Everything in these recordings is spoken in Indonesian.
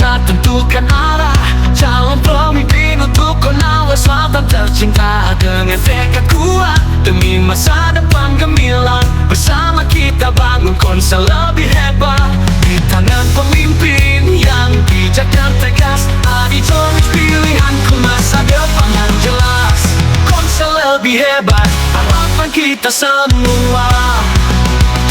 kita tentukan arah calon pemimpin untuk Konawe Selatan tercinta. Dengan tekad kuat demi masa depan gemilang, bersama kita bangun Konsel lebih hebat. Di tangan pemimpin yang bijak dan tegas, Adi Jomis pilihanku, masa depan yang jelas. Konsel lebih hebat, harapan kita semua.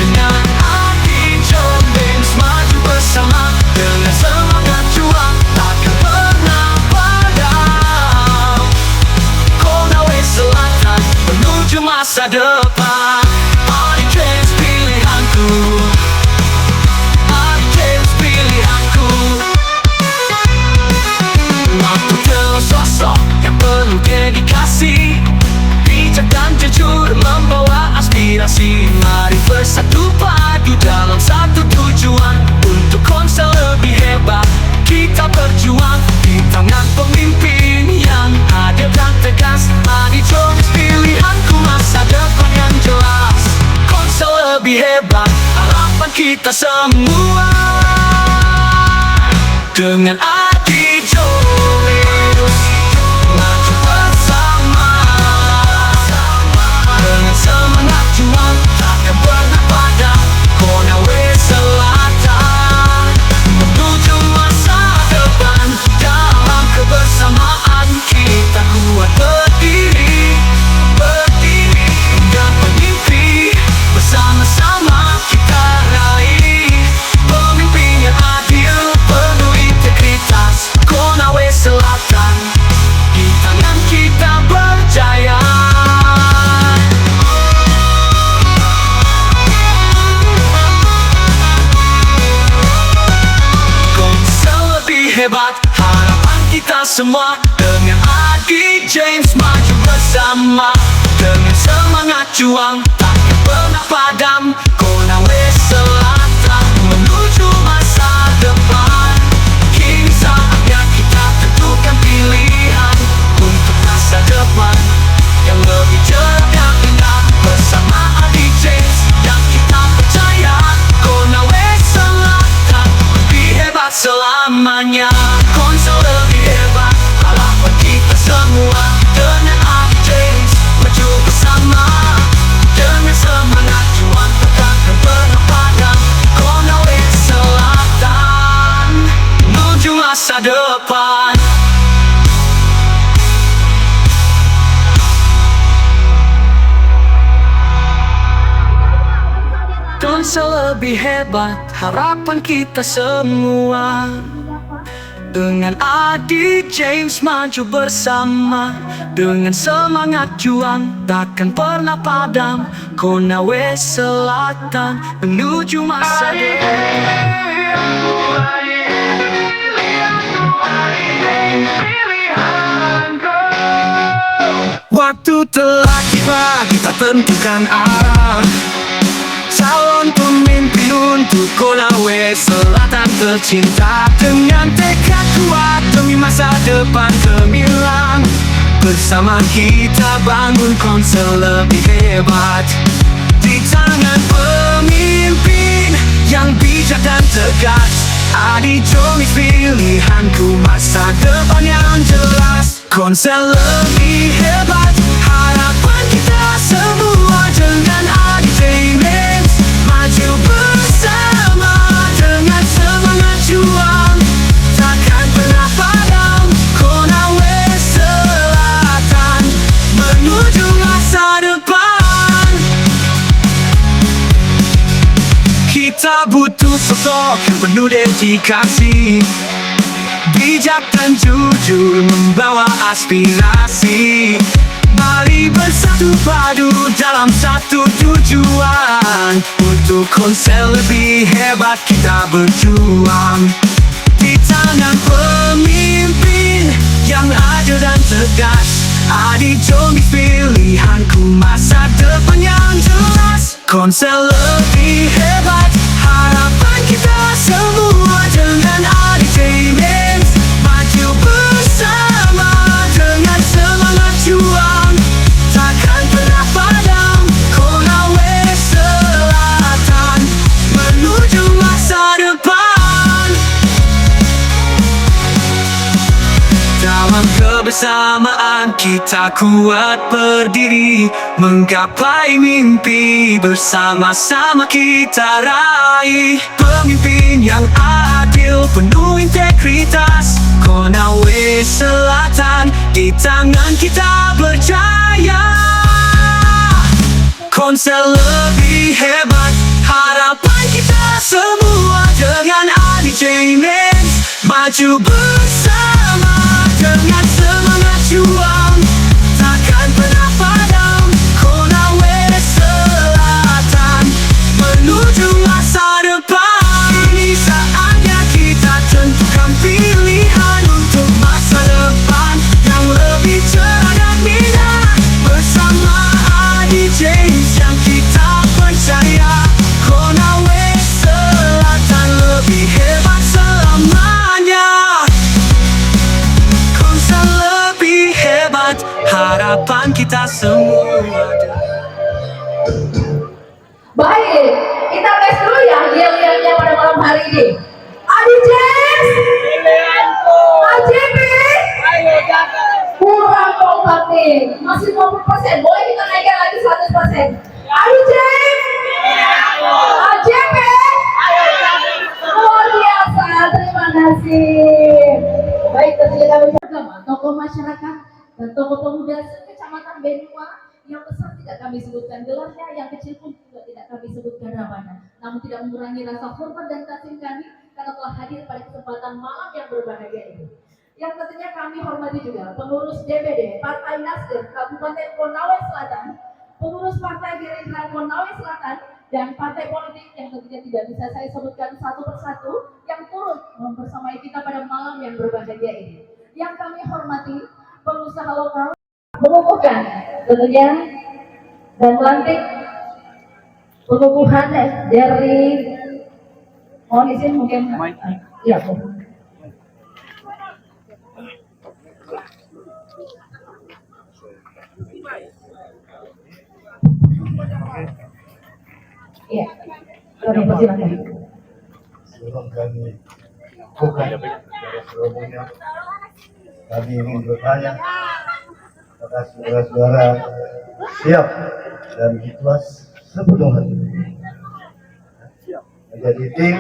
Dengan Adi Jomis maju bersama, dengan semangat juang takkan pernah padam. Konawe Selatan menuju masa depan. Adi Jomis pilihanku, Adi Jomis pilihanku. Aku telah sosok yang penuh dedikasi, bijak dan jujur membawa aspirasi. Mari bersatu padu dalam satu tujuan, untuk Konsel lebih hebat kita berjuang. Di tangan pemimpin yang adil dan tegas, Adi Jomis pilihanku, masa depan yang jelas. Konsel lebih hebat, harapan kita semua. Dengan Adi Jomis maju bersama, dengan semangat juang takkan pernah padam. Konawe Selatan menuju masa depan. Dalam kebersamaan kita kuat berdiri, berdiri dan bermimpi. Bersama-sama kita raih pemimpin yang adil, penuh integritas. Konawe Selatan, di tangan kita berjaya. Konsel lebih hebat, harapan kita semua. Dengan Adi Jomis maju bersama, dengan semangat juang takkan pernah padam. Konawe Selatan menuju masa depan. Kini saatnya kita tentukan pilihan untuk masa depan yang lebih cerah dan indah. Bersama Adi Jomis yang kita percaya, Konawe Selatan lebih hebat selamanya. Konsel lebih hebat, harapan kita semua. Dengan Adi Jomis maju bersama, dengan semangat juang takkan pernah padam. Konawe Selatan menuju masa depan. Konsel lebih hebat, harapan kita semua. Dengan Adi Jomis maju bersama, dengan semangat juang takkan pernah padam. Konawe Selatan menuju masa depan. Waktu telah tiba, kita tentukan arah calon pemimpin untuk Konawe Selatan tercinta. Dengan tekad kuat demi masa depan gemilang, bersama kita bangun Konsel lebih hebat. Di tangan pemimpin yang bijak dan tegas, Adi Jomis pilihanku, masa depan yang jelas. Konsel lebih hebat, harapan kita semua. Dengan Adi Jomis maju bersama, dengan semangat juang takkan pernah padam. Konawe Selatan menuju masa depan. Kita butuh sosok yang penuh dedikasi, bijak dan jujur membawa aspirasi. Mari bersatu padu dalam satu tujuan, untuk Konsel lebih hebat kita berjuang. Di tangan pemimpin yang adil dan tegas, Adi Jomis pilihanku, masa depan yang jelas. Konsel lebih hebat, harapan kita semua. Dengan Adi Jomis maju bersama, dengan semangat juang takkan pernah padam. Konawe Selatan menuju masa depan. dalam kebersamaan kita kuat berdiri, menggapai mimpi bersama-sama kita raih. Pemimpin yang adil penuh integritas, Konawe Selatan di tangan kita berjaya. Konsel lebih hebat, harapan kita semua dengan Adi James maju bersama dengan semangat juang, takkan pernah padam. Konawe Selatan menuju masa depan. Ini saatnya kita tentukan pilihan untuk masa depan yang lebih cerah dan indah. Bersama Adi James yang kita percaya, Konawe Selatan lebih hebat selamanya. Konsel lebih hebat, harapan kita semua. Baik, kita tes dulu ya yel-yelnya pada malam hari ini. Adi James, AJP, kurang kompak nih, masih 50%, boleh kita naikkan lagi 100%. Adi James, AJP, luar biasa, terima kasih. Baik, tentunya kami bersama tokoh masyarakat dan tokoh pemuda Kecamatan Benua. Yang besar tidak kami sebutkan gelarnya, yang kecil pun juga tidak kami sebutkan namanya. Namun tidak mengurangi rasa hormat dan kasih kami karena telah hadir pada kesempatan malam yang berbahagia ini. Yang tentunya kami hormati juga pengurus DPD Partai Nasdem Kabupaten Konawe Selatan, pengurus Partai Gerindra Konawe Selatan, dan partai politik yang tentunya tidak bisa saya sebutkan satu persatu yang turut membersamai kita pada malam yang berbahagia ini. Yang kami hormati pengusaha lokal mengukuhkan tentunya dan melantik pengukuhan dari, mohon izin mungkin ya Bu. Iya, kami persilakan. Sebelum kami bukan dari sebelumnya, kami ingin bertanya apakah saudara-saudara siap dan ikhlas sepenuh hati menjadi tim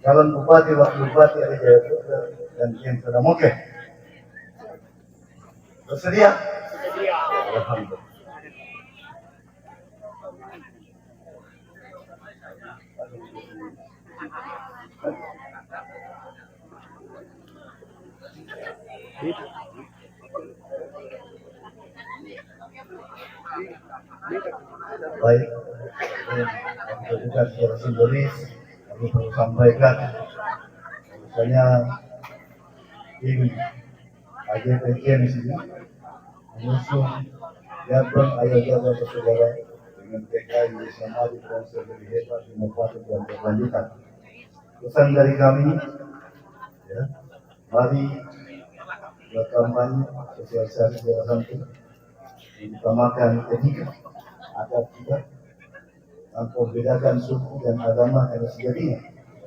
calon bupati, wakil bupati Adi Jayapura dan tim Sodamoke. Bersedia? Alhamdulillah. Baik, kita juga secara simbolis kami perlu sampaikan misalnya tim AJPC di sini mengusung Jabang Ayo Jaga Persaudaraan dengan TKI bersama di Konsel lebih hebat, inovatif dan berkelanjutan. Pesan dari kami, ya, mari berkampanye sosialisasi secara santun, utamakan etika agar tidak tanpa membedakan suku dan agama yang sejatinya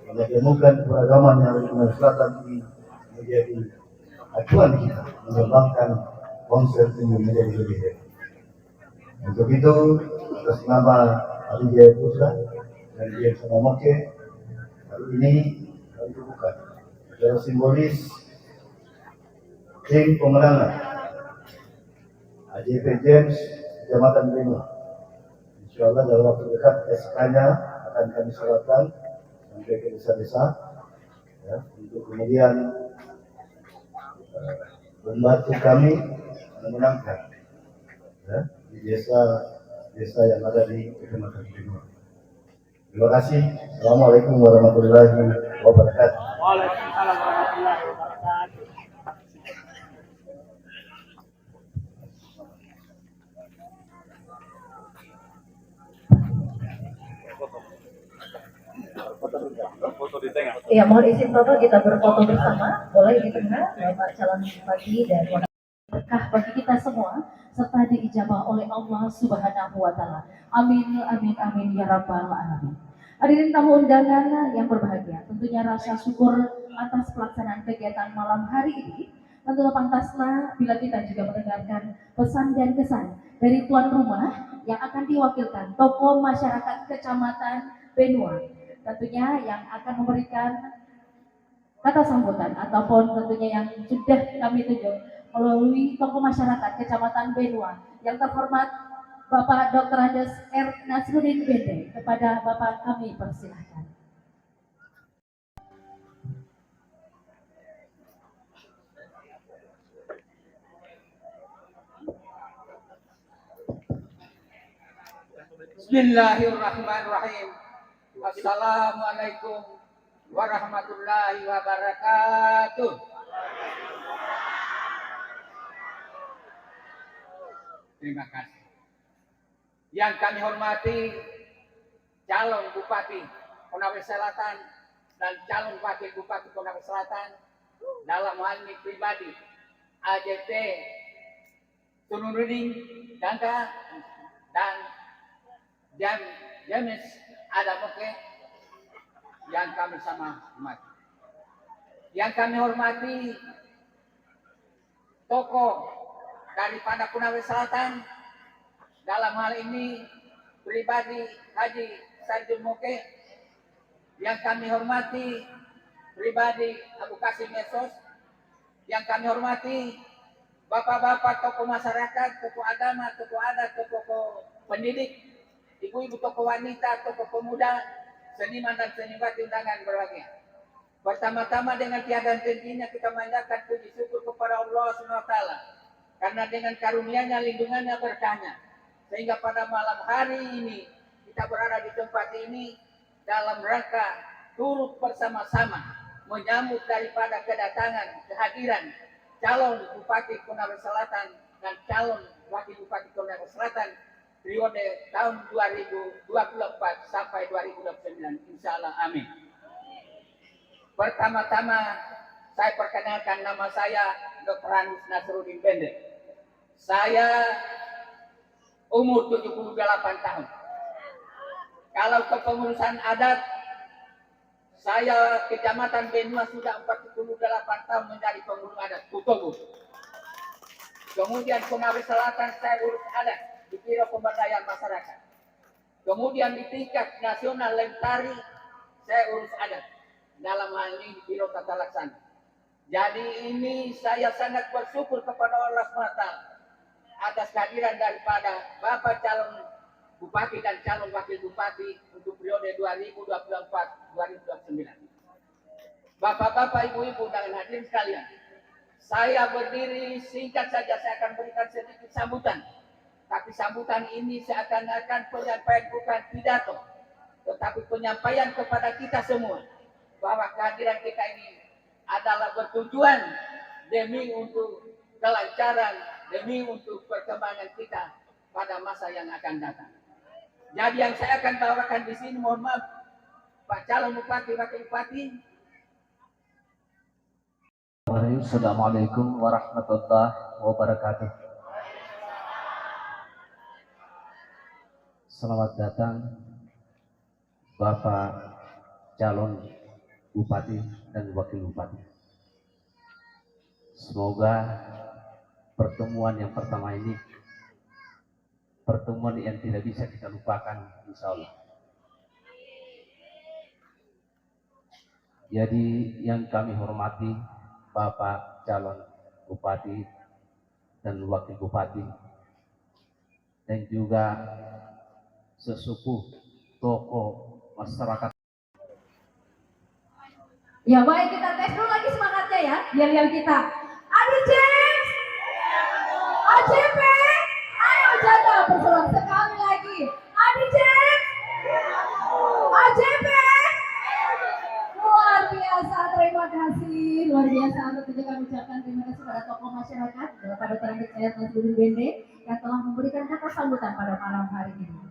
mengedemukan keragaman yang ada di Selatan ini menjadi acuan kita mengembangkan konsep ini menjadi lebih hebat. Untuk itu, atas nama Adi Jayapura dan Dian Sodamoke, hari ini kami buka secara simbolis tim pemenangan AJP James Kecamatan Benua. Insya Allah dalam waktu dekat SK-nya akan kami serahkan sampai ke desa-desa, ya, untuk kemudian membantu kami memenangkan, ya, di desa yang ada di Kecamatan Benua. Terima kasih. Assalamualaikum warahmatullahi wabarakatuh. Waalaikumsalam warahmatullahi wabarakatuh. Ya, mohon izin Bapak kita berfoto bersama, boleh di tengah Bapak calon bupati dan berkah bagi kita semua serta diijabah oleh Allah Subhanahu wa taala. Amin amin amin ya rabbal alamin. Hadirin tamu undangan yang berbahagia, tentunya rasa syukur atas pelaksanaan kegiatan malam hari ini tentunya pantaslah bila kita juga mendengarkan pesan dan kesan dari tuan rumah yang akan diwakilkan tokoh masyarakat Kecamatan Benua, tentunya yang akan memberikan kata sambutan ataupun tentunya yang sudah kami tunjuk melalui tokoh masyarakat Kecamatan Benua yang terhormat Bapak Dr. Andes R. Nasruddin Bende. Kepada Bapak kami persilahkan. Bismillahirrahmanirrahim. Assalamualaikum warahmatullahi wabarakatuh. Terima kasih. Yang kami hormati calon Bupati Konawe Selatan dan calon Wakil Bupati Konawe Selatan, dalam hal ini pribadi AJT Tunurudin Dangka dan James Adamoke yang kami sama hormati. Yang kami hormati tokoh daripada Konawe Selatan, dalam hal ini pribadi Haji Sarjun Moke. Yang kami hormati pribadi Abu Kasim Mesos. Yang kami hormati bapak-bapak tokoh masyarakat, tokoh agama, tokoh adat, tokoh pendidik, ibu-ibu tokoh wanita, tokoh pemuda, seniman dan seniwati undangan berbahagia. Pertama-tama dengan tiada hentinya kita manjatkan puji syukur kepada Allah SWT, karena dengan karunia-Nya, lindungannya, berkahnya, sehingga pada malam hari ini kita berada di tempat ini dalam rangka turut bersama-sama menyambut daripada kedatangan kehadiran calon Bupati Konawe Selatan dan calon Wakil Bupati Konawe Selatan periode tahun 2024 sampai 2029. Insya Allah, amin. Pertama-tama saya perkenalkan, nama saya Dr. Andes Nasruddin Bende. Saya umur 78 tahun. Kalau kepengurusan adat, saya Kecamatan Benua sudah 48 tahun menjadi pengurus adat Kutobu. Kemudian Konawe Selatan saya urus adat di Biro Pemberdayaan Masyarakat. Kemudian di tingkat nasional Lentari saya urus adat, dalam hal ini di Biro Tata Laksana. Jadi ini saya sangat bersyukur kepada Allah SWT atas kehadiran daripada Bapak calon Bupati dan calon Wakil Bupati untuk periode 2024-2029. Bapak-bapak, ibu-ibu, dan hadirin sekalian, saya berdiri singkat saja, saya akan berikan sedikit sambutan. Tapi sambutan ini seakan-akan penyampaian bukan pidato, tetapi penyampaian kepada kita semua bahwa kehadiran kita ini adalah bertujuan demi untuk kelancaran, demi untuk perkembangan kita pada masa yang akan datang. Jadi yang saya akan bawakan di sini, mohon maaf Pak calon Bupati, Wakil Bupati. Assalamualaikum warahmatullahi wabarakatuh. Selamat datang Bapak calon Bupati dan Wakil Bupati. Semoga pertemuan yang pertama ini pertemuan yang tidak bisa kita lupakan, insya Allah. Jadi yang kami hormati Bapak calon Bupati dan Wakil Bupati, dan juga sesepuh tokoh masyarakat. Ya baik, kita tes dulu lagi semangatnya ya, biar kita. Adi James, AJP, ayo jaga berselang sekali lagi. Adi James, AJP, luar biasa, terima kasih, luar biasa. Tentunya kami ucapkan terima kasih pada tokoh masyarakat, kepada Dr. Andes Nasruddin Bende yang telah memberikan kata sambutan pada malam hari ini.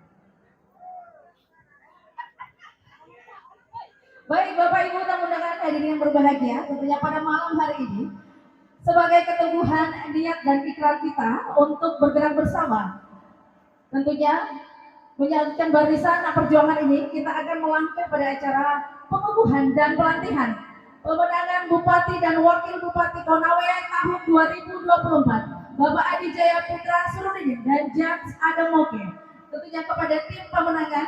Baik Bapak Ibu tamu undangan hadirin yang berbahagia, tentunya pada malam hari ini sebagai keteguhan niat dan ikrar kita untuk bergerak bersama, tentunya menyatukan barisan perjuangan ini, kita akan melangkah pada acara pengukuhan dan pelatihan pemenangan Bupati dan Wakil Bupati Konawe tahun 2024, Bapak Adi Jaya Putra Surudin dan James Adamoke. Tentunya kepada tim pemenangan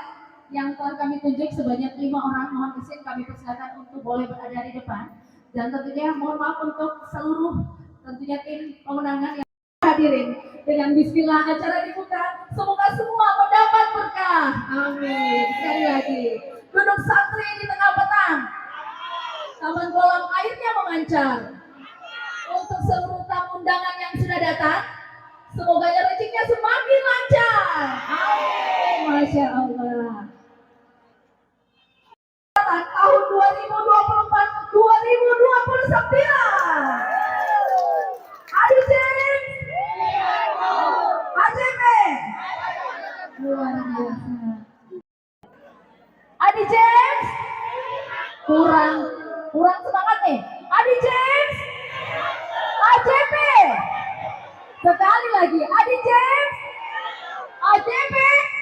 yang telah kami tunjuk sebanyak 5 orang, mohon izin kami persilakan untuk boleh berada di depan. Dan tentunya mohon maaf untuk seluruh tentunya tim pemenangan yang hadirin. Dengan bismillah acara dibuka, semoga semua mendapat berkah. Amin. Sekali lagi, duduk santri di tengah petang, taman kolam airnya memancar. Untuk seluruh tamu undangan yang sudah datang, semoga rezekinya semakin lancar. Amin. Masya Allah. Tahun 2024-2029. Adi James, AJP, luar biasa. Adi James, kurang semangat nih. Adi James, AJP, sekali lagi. Adi James, AJP,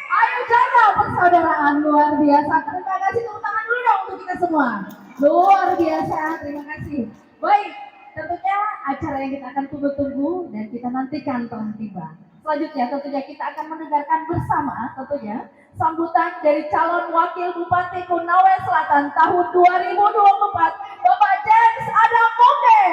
ayo jaga persaudaraan luar biasa. Terima kasih, tepuk tangan dulu dong untuk kita semua. Luar biasa, terima kasih. Baik, tentunya acara yang kita akan tunggu-tunggu dan kita nantikan telah tiba. Selanjutnya tentunya kita akan mendengarkan bersama tentunya sambutan dari calon wakil Bupati Konawe Selatan tahun 2024, Bapak James Adamoke.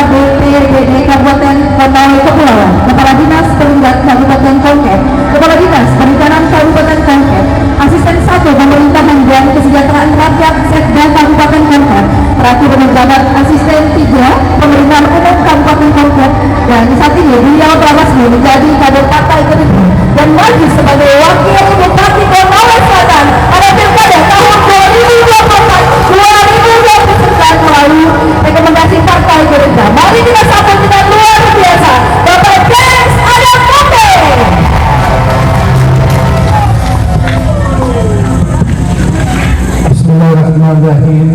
BPBD Kabupaten Konawe Kepulauan, Kepala Dinas Perhubungan Kabupaten Kongket, Kepala Dinas Perikanan Kabupaten Kongket, Asisten 1 Pemerintahan dan Kesejahteraan Rakyat Sekda Kabupaten Kongket, terakhir menjabat Asisten 3 Pemerintahan Umum Kabupaten Kongket, dan saat ini beliau telah resmi menjadi kader Partai Gerindra dan maju sebagai Wakil Bupati Konawe Selatan pada Pilkada tahun 2024-2029 melalui rekomendasi Partai Gerindra. Mari kita sambut dengan luar biasa Bapak James Adamoke. Bismillahirrahmanirrahim.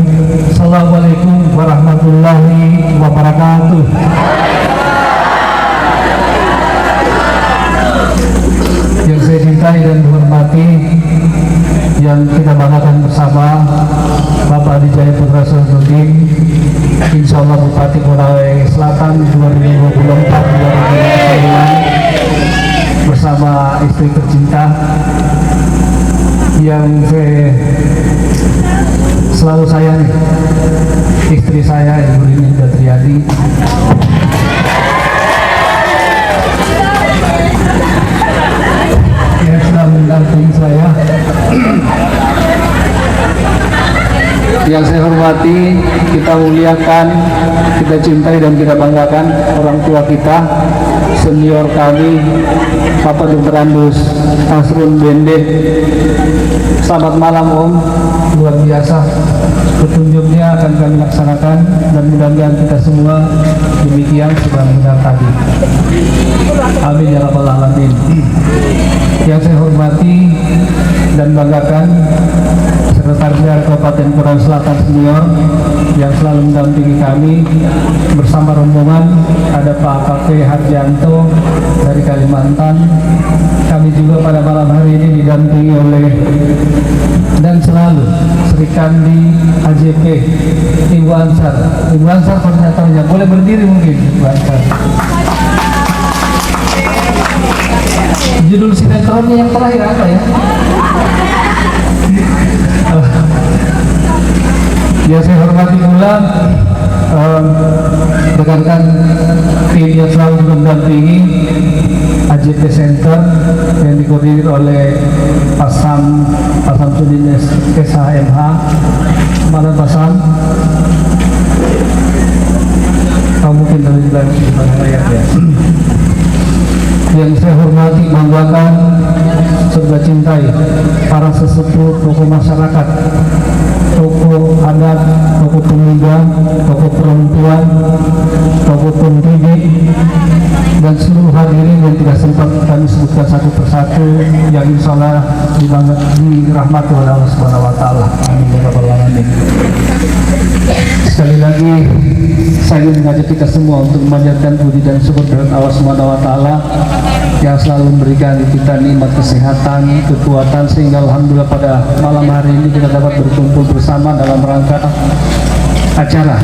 Assalamualaikum warahmatullahi wabarakatuh. Yang saya cintai dan hormati, yang kita banggakan bersama, Bapak Adi Jaya Putra Surudin, Insya Allah Bupati Konawe Selatan 2024-2029, bersama istri tercinta yang saya selalu sayang, istri saya Ibu Rini Datriadi, yang sedang mendampingi saya. Yang saya hormati, kita muliakan, kita cintai dan kita banggakan orang tua kita, senior kami, Bapak Dr. Andus Asrun Bende. Selamat malam Om, luar biasa petunjuknya akan kami laksanakan dan mudah-mudahan kita semua demikian sudah mendengar tadi. Amin ya rabbal alamin. Yang saya hormati dan banggakan Sekretaris Kabupaten Konawe Selatan Senior yang selalu mendampingi kami bersama rombongan, ada Pak KP Harjanto dari Kalimantan. Kami juga pada malam hari ini didampingi oleh dan selalu Sri Kandi AJP Ibu Ansar. Ibu Ansar koordinatornya, boleh berdiri mungkin Ibu Ansar. Judul sinetronnya yang terakhir apa ya? Ya saya hormati pula rekan-rekan tim yang selalu mendampingi AJP Center yang dikoordinir oleh Pak Samsudin SHMH. Mana Pak Sam? Mungkin dari layar ya. Yang saya hormati, banggakan, serta cintai para sesepuh, tokoh masyarakat, tokoh adat, tokoh pemuda, tokoh perempuan, tokoh pendidik, dan seluruh hadirin yang tidak sempat kami sebutkan satu persatu, yang insya Allah dirahmati oleh Allah Subhanahu Wa Taala. Amin ya rabbal alamin. Sekali lagi saya ingin mengajak kita semua untuk memanjatkan puji dan syukur kepada Allah Subhanahu Wa Taala yang selalu memberikan kita nikmat kesehatan, kekuatan, sehingga alhamdulillah pada malam hari ini kita dapat berkumpul bersama dalam rangka acara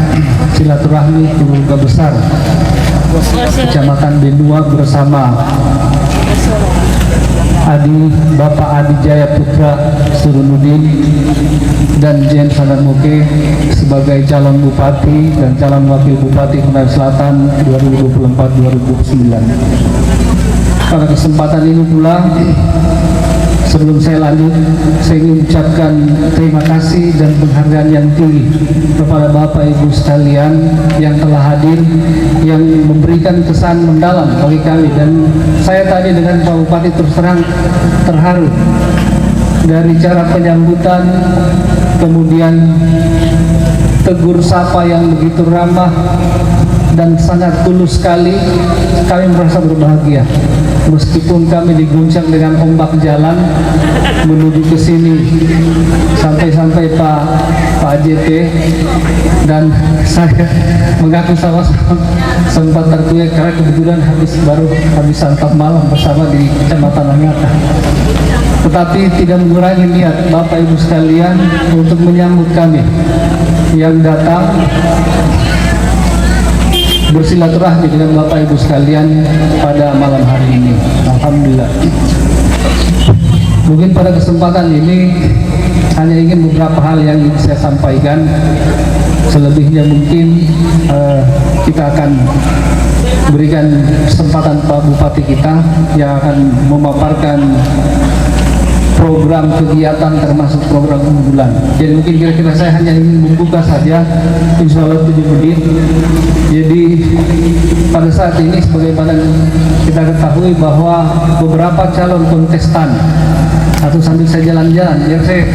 silaturahmi keluarga besar Kecamatan Benua bersama Bapak Adi Jaya Putra Surunudin dan Jen Sadan Muke sebagai calon bupati dan calon wakil bupati Konawe Selatan 2024-2029. Pada kesempatan ini pula, sebelum saya lanjut, saya ingin ucapkan terima kasih dan penghargaan yang tinggi kepada Bapak Ibu sekalian yang telah hadir, yang memberikan kesan mendalam bagi kami. Dan saya tadi dengan Pak Bupati terus terang terharu dari cara penyambutan, kemudian tegur sapa yang begitu ramah dan sangat tulus sekali. Kami merasa berbahagia meskipun kami diguncang dengan ombak jalan menuju ke sini, sampai Pak JT dan saya mengaku sama-sama sempat tertutup karena kebetulan baru habis santap malam bersama di Kecamatan Langata. Tetapi tidak mengurangi niat Bapak Ibu sekalian untuk menyambut kami yang datang bersilaturahmi dengan Bapak Ibu sekalian pada malam hari ini. Alhamdulillah. Mungkin pada kesempatan ini hanya ingin beberapa hal yang ingin saya sampaikan. Selebihnya mungkin kita akan berikan kesempatan Pak Bupati kita yang akan memaparkan program kegiatan termasuk program unggulan. Jadi mungkin kira-kira saya hanya ingin membuka saja, insya Allah 7 menit. Jadi pada saat ini sebagaimana kita ketahui bahwa beberapa calon kontestan, atau sambil saya jalan-jalan, biar saya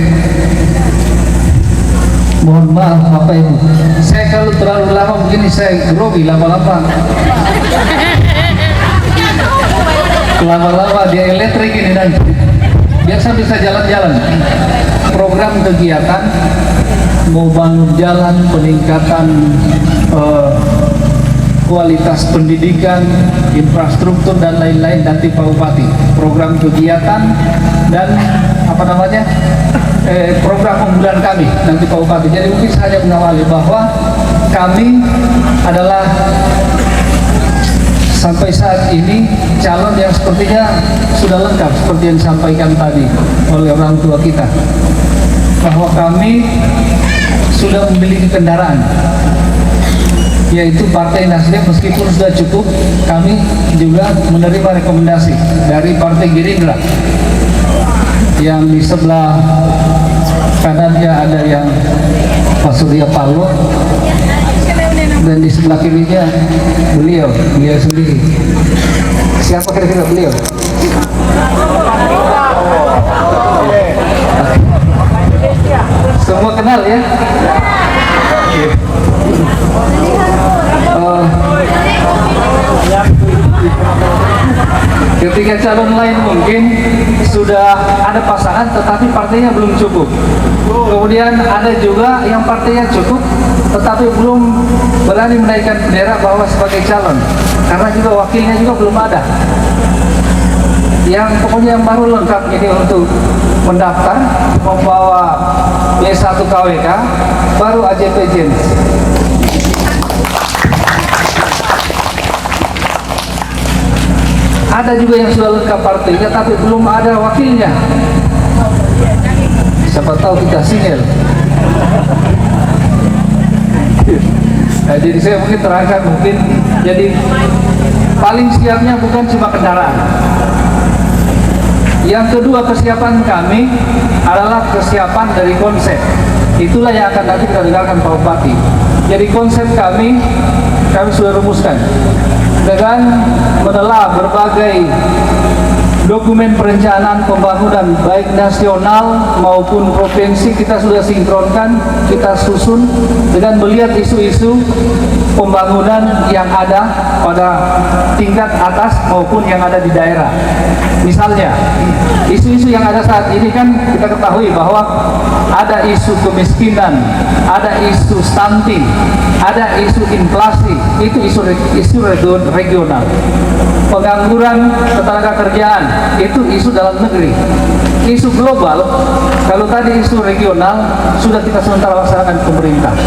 mohon maaf Bapak Ibu, saya kalau terlalu lama begini saya grogi lama-lama. Lama-lama dia elektrik ini nanti. Biasa bisa jalan-jalan. Program kegiatan mau bangun jalan, peningkatan kualitas pendidikan, infrastruktur dan lain-lain nanti Pak Bupati. Program kegiatan dan program unggulan kami nanti Pak Bupati. Jadi mungkin saya mengawali bahwa kami adalah sampai saat ini calon yang sepertinya sudah lengkap seperti yang disampaikan tadi oleh orang tua kita, bahwa kami sudah memiliki kendaraan, yaitu Partai Nasdem. Meskipun sudah cukup, kami juga menerima rekomendasi dari Partai Gerindra yang di sebelah kanannya ada yang Pak Surya Paloh dan di sebelah kirinya beliau sendiri. Siapa kira-kira beliau? Semua kenal ya? Ketika calon lain mungkin sudah ada pasangan tetapi partainya belum cukup. Kemudian ada juga yang partainya cukup tetapi belum berani menaikkan bendera bahwa sebagai calon, karena juga wakilnya juga belum ada. Yang pokoknya yang baru lengkap ini untuk mendaftar membawa B1 KWK baru AJP Jens. Ada juga yang sudah lengkap partainya tapi belum ada wakilnya. Siapa tahu kita single. Nah, jadi saya mungkin terangkan jadi paling siapnya bukan cuma kendaraan. Yang kedua, kesiapan kami adalah kesiapan dari konsep. Itulah yang akan nanti kita dengarkan Pak Bupati. Jadi konsep kami sudah rumuskan dengan menelah berbagai dokumen perencanaan pembangunan baik nasional maupun provinsi kita sudah sinkronkan, kita susun dengan melihat isu-isu pembangunan yang ada pada tingkat atas maupun yang ada di daerah. Misalnya, isu-isu yang ada saat ini kan kita ketahui bahwa ada isu kemiskinan, ada isu stunting, ada isu inflasi, itu isu regional. Pengangguran ketenaga kerjaan, itu isu dalam negeri. Isu global, kalau tadi isu regional sudah kita sementara laksanakan pemerintah.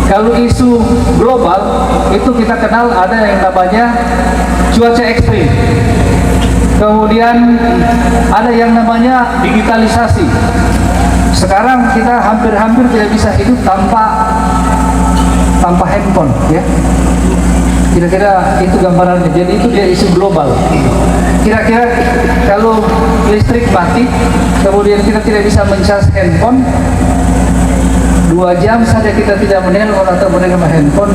Kalau isu global itu kita kenal ada yang namanya cuaca ekstrim. Kemudian ada yang namanya digitalisasi. Sekarang kita hampir-hampir tidak bisa hidup tanpa handphone, ya. Kira-kira itu gambarannya. Jadi itu dia isu global. Kira-kira kalau listrik mati, kemudian kita tidak bisa mencas handphone, 2 jam saja kita tidak menelpon atau menerima handphone,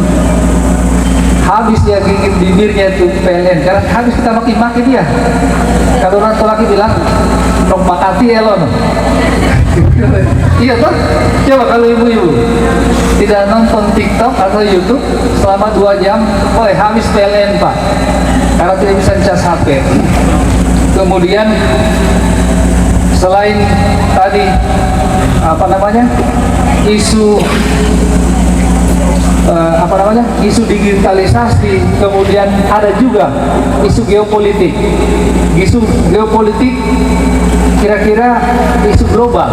habis dia gigit bibirnya itu PLN, karena habis kita maki-maki dia. Kalau orang tua laki bilang, "Nok makati elon." Iya toh? Coba kalau ibu-ibu tidak nonton TikTok atau YouTube selama 2 jam, habis PLN Pak, karena tidak bisa cas HP. Kemudian selain tadi isu isu digitalisasi, kemudian ada juga isu geopolitik. Isu geopolitik kira-kira isu global.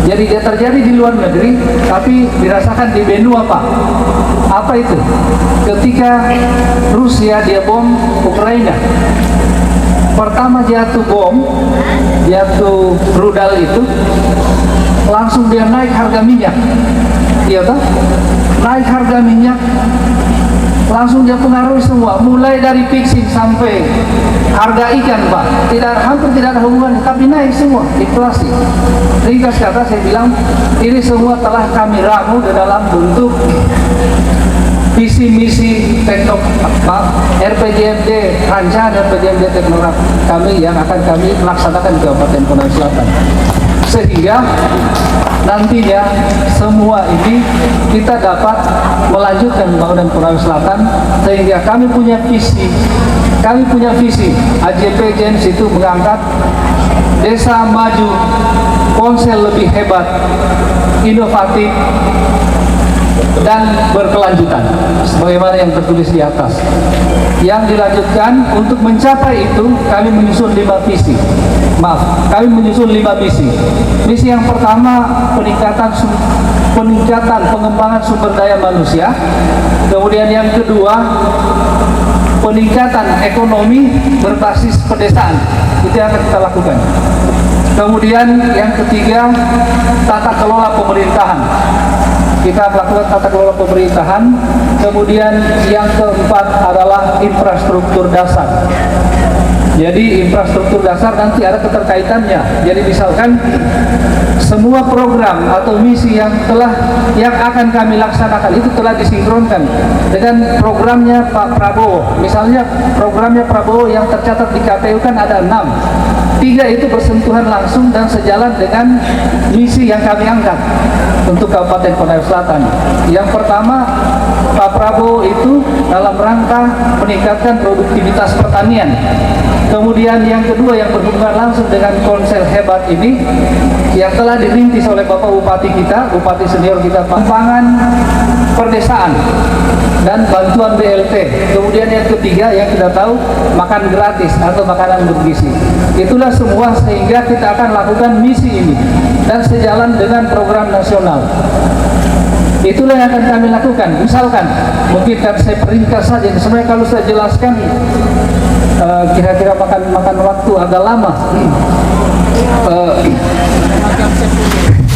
Jadi dia terjadi di luar negeri, tapi dirasakan di benua Pak. Apa itu? Ketika Rusia dia bom Ukraina, pertama jatuh bom, jatuh rudal itu, langsung dia naik harga minyak. Iya toh? Naik harga minyak, langsung dia pengaruhi semua, mulai dari fixing sampai harga ikan Pak, hampir tidak ada hubungan, tapi naik semua, inflasi. Ringkas kata saya bilang, ini semua telah kami ramu dalam bentuk visi misi RPJMD, rancangan RPJMD Teknorat kami yang akan kami laksanakan di Kabupaten Konawe Selatan. Sehingga nantinya semua ini kita dapat melanjutkan pembangunan Konawe Selatan, sehingga kami punya visi AJP Gens itu mengangkat desa maju, Ponsel lebih hebat, inovatif, dan berkelanjutan sebagaimana yang tertulis di atas. Yang dilanjutkan untuk mencapai itu kami menyusun 5 visi. Kami menyusun 5 misi. Misi yang pertama peningkatan pengembangan sumber daya manusia. Kemudian yang kedua peningkatan ekonomi berbasis pedesaan. Itu yang akan kita lakukan. Kemudian yang ketiga tata kelola pemerintahan. Kita melakukan tata kelola pemerintahan. Kemudian yang keempat adalah infrastruktur dasar. Jadi infrastruktur dasar nanti ada keterkaitannya. Jadi misalkan semua program atau misi yang akan kami laksanakan itu telah disinkronkan dengan programnya Pak Prabowo. Misalnya programnya Prabowo yang tercatat di KPU kan ada 6. 3 itu bersentuhan langsung dan sejalan dengan misi yang kami angkat untuk Kabupaten Konawe Selatan. Yang pertama, Pak Prabowo itu dalam rangka meningkatkan produktivitas pertanian. Kemudian yang kedua yang berhubungan langsung dengan Ponsel hebat ini yang telah dirintis oleh Bapak Bupati kita, Bupati senior kita, pangan perdesaan dan bantuan BLT. Kemudian yang ketiga yang kita tahu makan gratis atau makanan bergizi. Itulah semua sehingga kita akan lakukan misi ini dan sejalan dengan program nasional. Itulah yang akan kami lakukan. Misalkan, mungkin kan saya peringkas saja. Sebenarnya kalau saya jelaskan kira-kira makan waktu agak lama.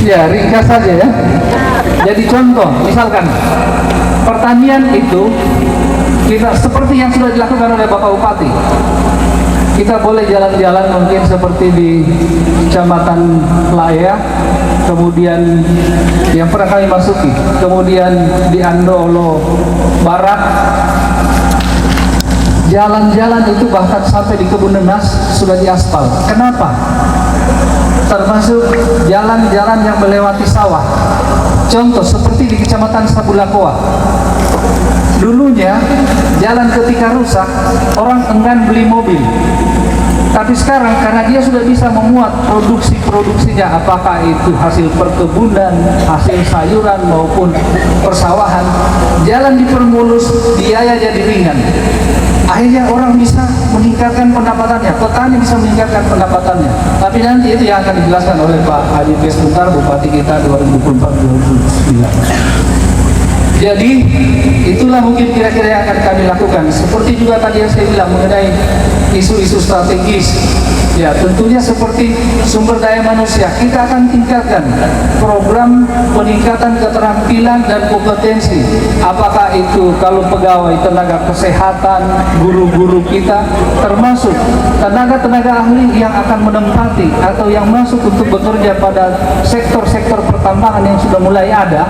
Ya, ringkas saja ya. Jadi contoh, misalkan pertanian itu kita seperti yang sudah dilakukan oleh Bapak Bupati. Kita boleh jalan-jalan mungkin seperti di Kecamatan Laya, kemudian yang pernah kami masuki, kemudian di Andolo Barat, Jalan-jalan itu bahkan sampai di Kebun Nenas sudah diaspal. Kenapa? Termasuk jalan-jalan yang melewati sawah. Contoh seperti di Kecamatan Sabulakoa. Dulunya jalan ketika rusak, orang enggan beli mobil. Tapi sekarang karena dia sudah bisa memuat produksinya, apakah itu hasil perkebunan, hasil sayuran maupun persawahan, jalan dipermulus, biaya jadi ringan. Akhirnya orang bisa meningkatkan pendapatannya, petani bisa meningkatkan pendapatannya. Tapi nanti itu yang akan dijelaskan oleh Pak Hadi Pespuntar, Bupati kita 2024-2029. Jadi itulah mungkin kira-kira yang akan kami lakukan. Seperti juga tadi yang saya bilang mengenai isu-isu strategis. Ya, tentunya seperti sumber daya manusia, kita akan tingkatkan program peningkatan keterampilan dan kompetensi. Apakah itu kalau pegawai tenaga kesehatan, guru-guru kita, termasuk tenaga-tenaga ahli yang akan menempati atau yang masuk untuk bekerja pada sektor-sektor pertambangan yang sudah mulai ada.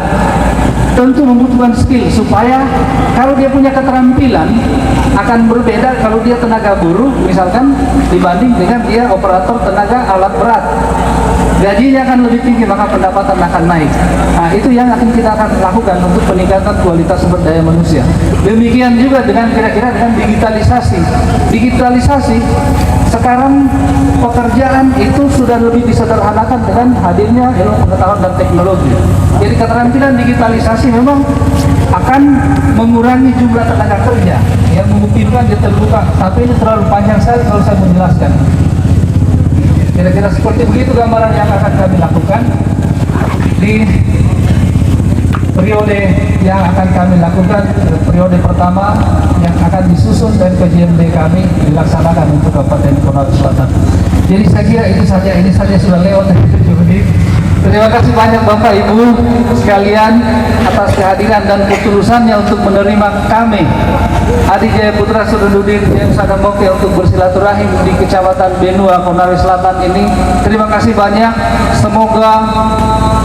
Tentu membutuhkan skill supaya kalau dia punya keterampilan akan berbeda kalau dia tenaga buruh misalkan dibanding dengan dia operator tenaga alat berat. Gajinya akan lebih tinggi, maka pendapatan akan naik. Nah, itu yang kita akan lakukan untuk peningkatan kualitas sumber daya manusia. Demikian juga dengan kira-kira dengan digitalisasi. Digitalisasi sekarang pekerjaan itu sudah lebih disederhanakan dengan hadirnya ilmu pengetahuan dan teknologi. Jadi keterampilan digitalisasi memang akan mengurangi jumlah tenaga kerja yang memungkinkan dia terbuka. Tapi ini terlalu panjang sekali kalau saya menjelaskan. Kira-kira seperti begitu gambaran yang akan kami lakukan di periode yang akan kami lakukan. Periode pertama yang akan disusun dan KJMD kami dilaksanakan untuk Kabupaten Konawe Selatan. Jadi saya kira itu saja, ini saja sudah lewat dari 7 menit. Terima kasih banyak Bapak Ibu sekalian atas kehadiran dan ketulusannya untuk menerima kami Adi Jaya Putra Surendudin James Adamoke untuk bersilaturahim di Kecamatan Benua, Konawe Selatan ini. Terima kasih banyak. Semoga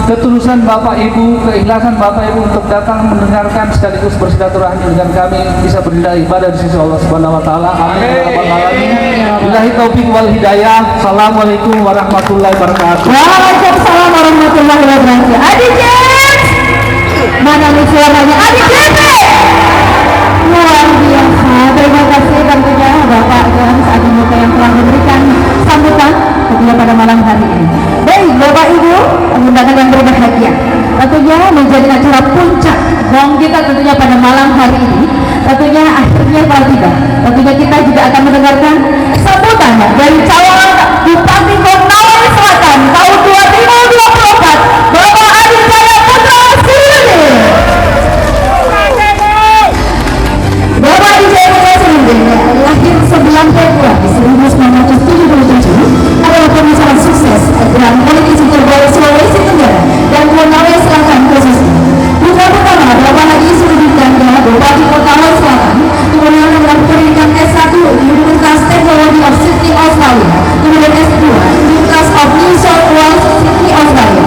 ketulusan Bapak Ibu, keikhlasan Bapak Ibu untuk datang mendengarkan sekaligus bersilaturahmi dengan kami bisa beribadah di sisi Allah Subhanahu wa taala. Amin ya rabbal alamin. Billahi taufik wal hidayah. Assalamualaikum warahmatullahi wabarakatuh. Waalaikumsalam warahmatullahi wabarakatuh. Adi James, mana nih suaranya? Adi James, luar biasa. Terima kasih tentunya Bapak James Adamoke yang telah memberikan sambutan tentunya pada malam hari ini. Baik Bapak Ibu, undangan yang berbahagia, tentunya menjadi acara puncak gong kita tentunya pada malam hari ini. Tentunya akhirnya kalau tidak, tentunya kita juga akan mendengarkan sambutan dari calon Bupati Konawe Selatan tahun 2024, Bapak Adi Jaya Putra Surendudin. Bapak Adi Jaya Putra Surendudin lahir 9 Februari 1977, adalah pengusaha sukses dan politisi terbaik Sulawesi Tenggara dan Konawe Selatan khususnya. Putra pertama Bapak Haji Surendudin Ganda, Bupati Konawe Selatan, kemudian melakukan pendidikan S1 di Universitas Teknologi of Sydney, Australia, kemudian S2 di Universitas of New South Wales, Sydney, Australia.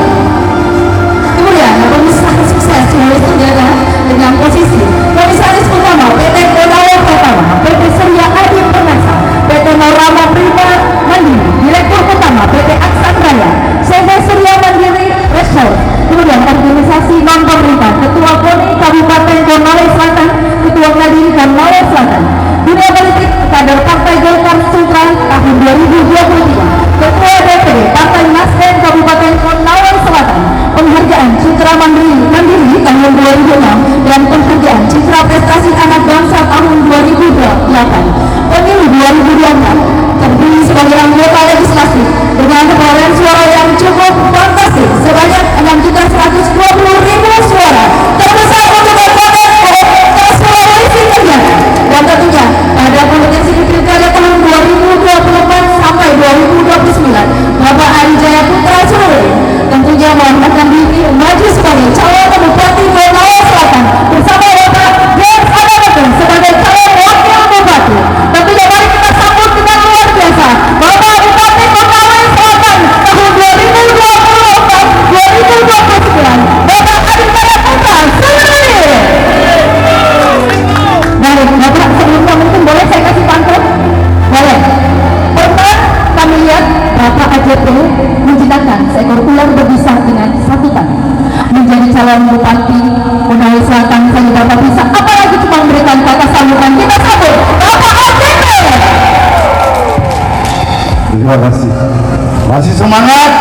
Kemudian pengusaha sukses Sulawesi Tenggara dengan posisi komisaris utama PT Konawe Pertama, PT Surya Adi Perkasa, PT Norama Prima Mandiri, Direktur Utama PT Aksan Raya, CV Surya Mandiri Resort, kemudian organisasi non pemerintah, Ketua KONI Kabupaten Konawe Selatan, Ketua Kadin Konawe Selatan, dunia politik kader Partai Golkar Sultra tahun 2023, Ketua DPD Partai Nasdem Kabupaten Konawe Selatan, penghargaan Citra Mandiri tahun 2006 dan penghargaan Citra Prestasi Anak Bangsa tahun 2008. Pemilu 2024 terdiri sebagai anggota legislatif dengan perolehan suara yang cukup fantastis sebanyak 6.120.000 suara, terbesar untuk Kabupaten Sulawesi Tenggara. Dan tentunya pada kompetisi di Pilkada tahun 2024 sampai 2029, Bapak Adi Jaya Putra Surendudin tentunya menyatakan diri maju sebagai calon Bupati Konawe Selatan bersama Bapak James Adamoke sebagai calon wakil bupati. Tentunya mari kita sambut dengan luar biasa Bapak Bupati Konawe Selatan tahun 2024-2029. Konawe Selatan saja Bapak bisa apalagi cuma memberikan kata sambutan. Kita sambut Bapak AJP. Terima kasih. Masih semangat?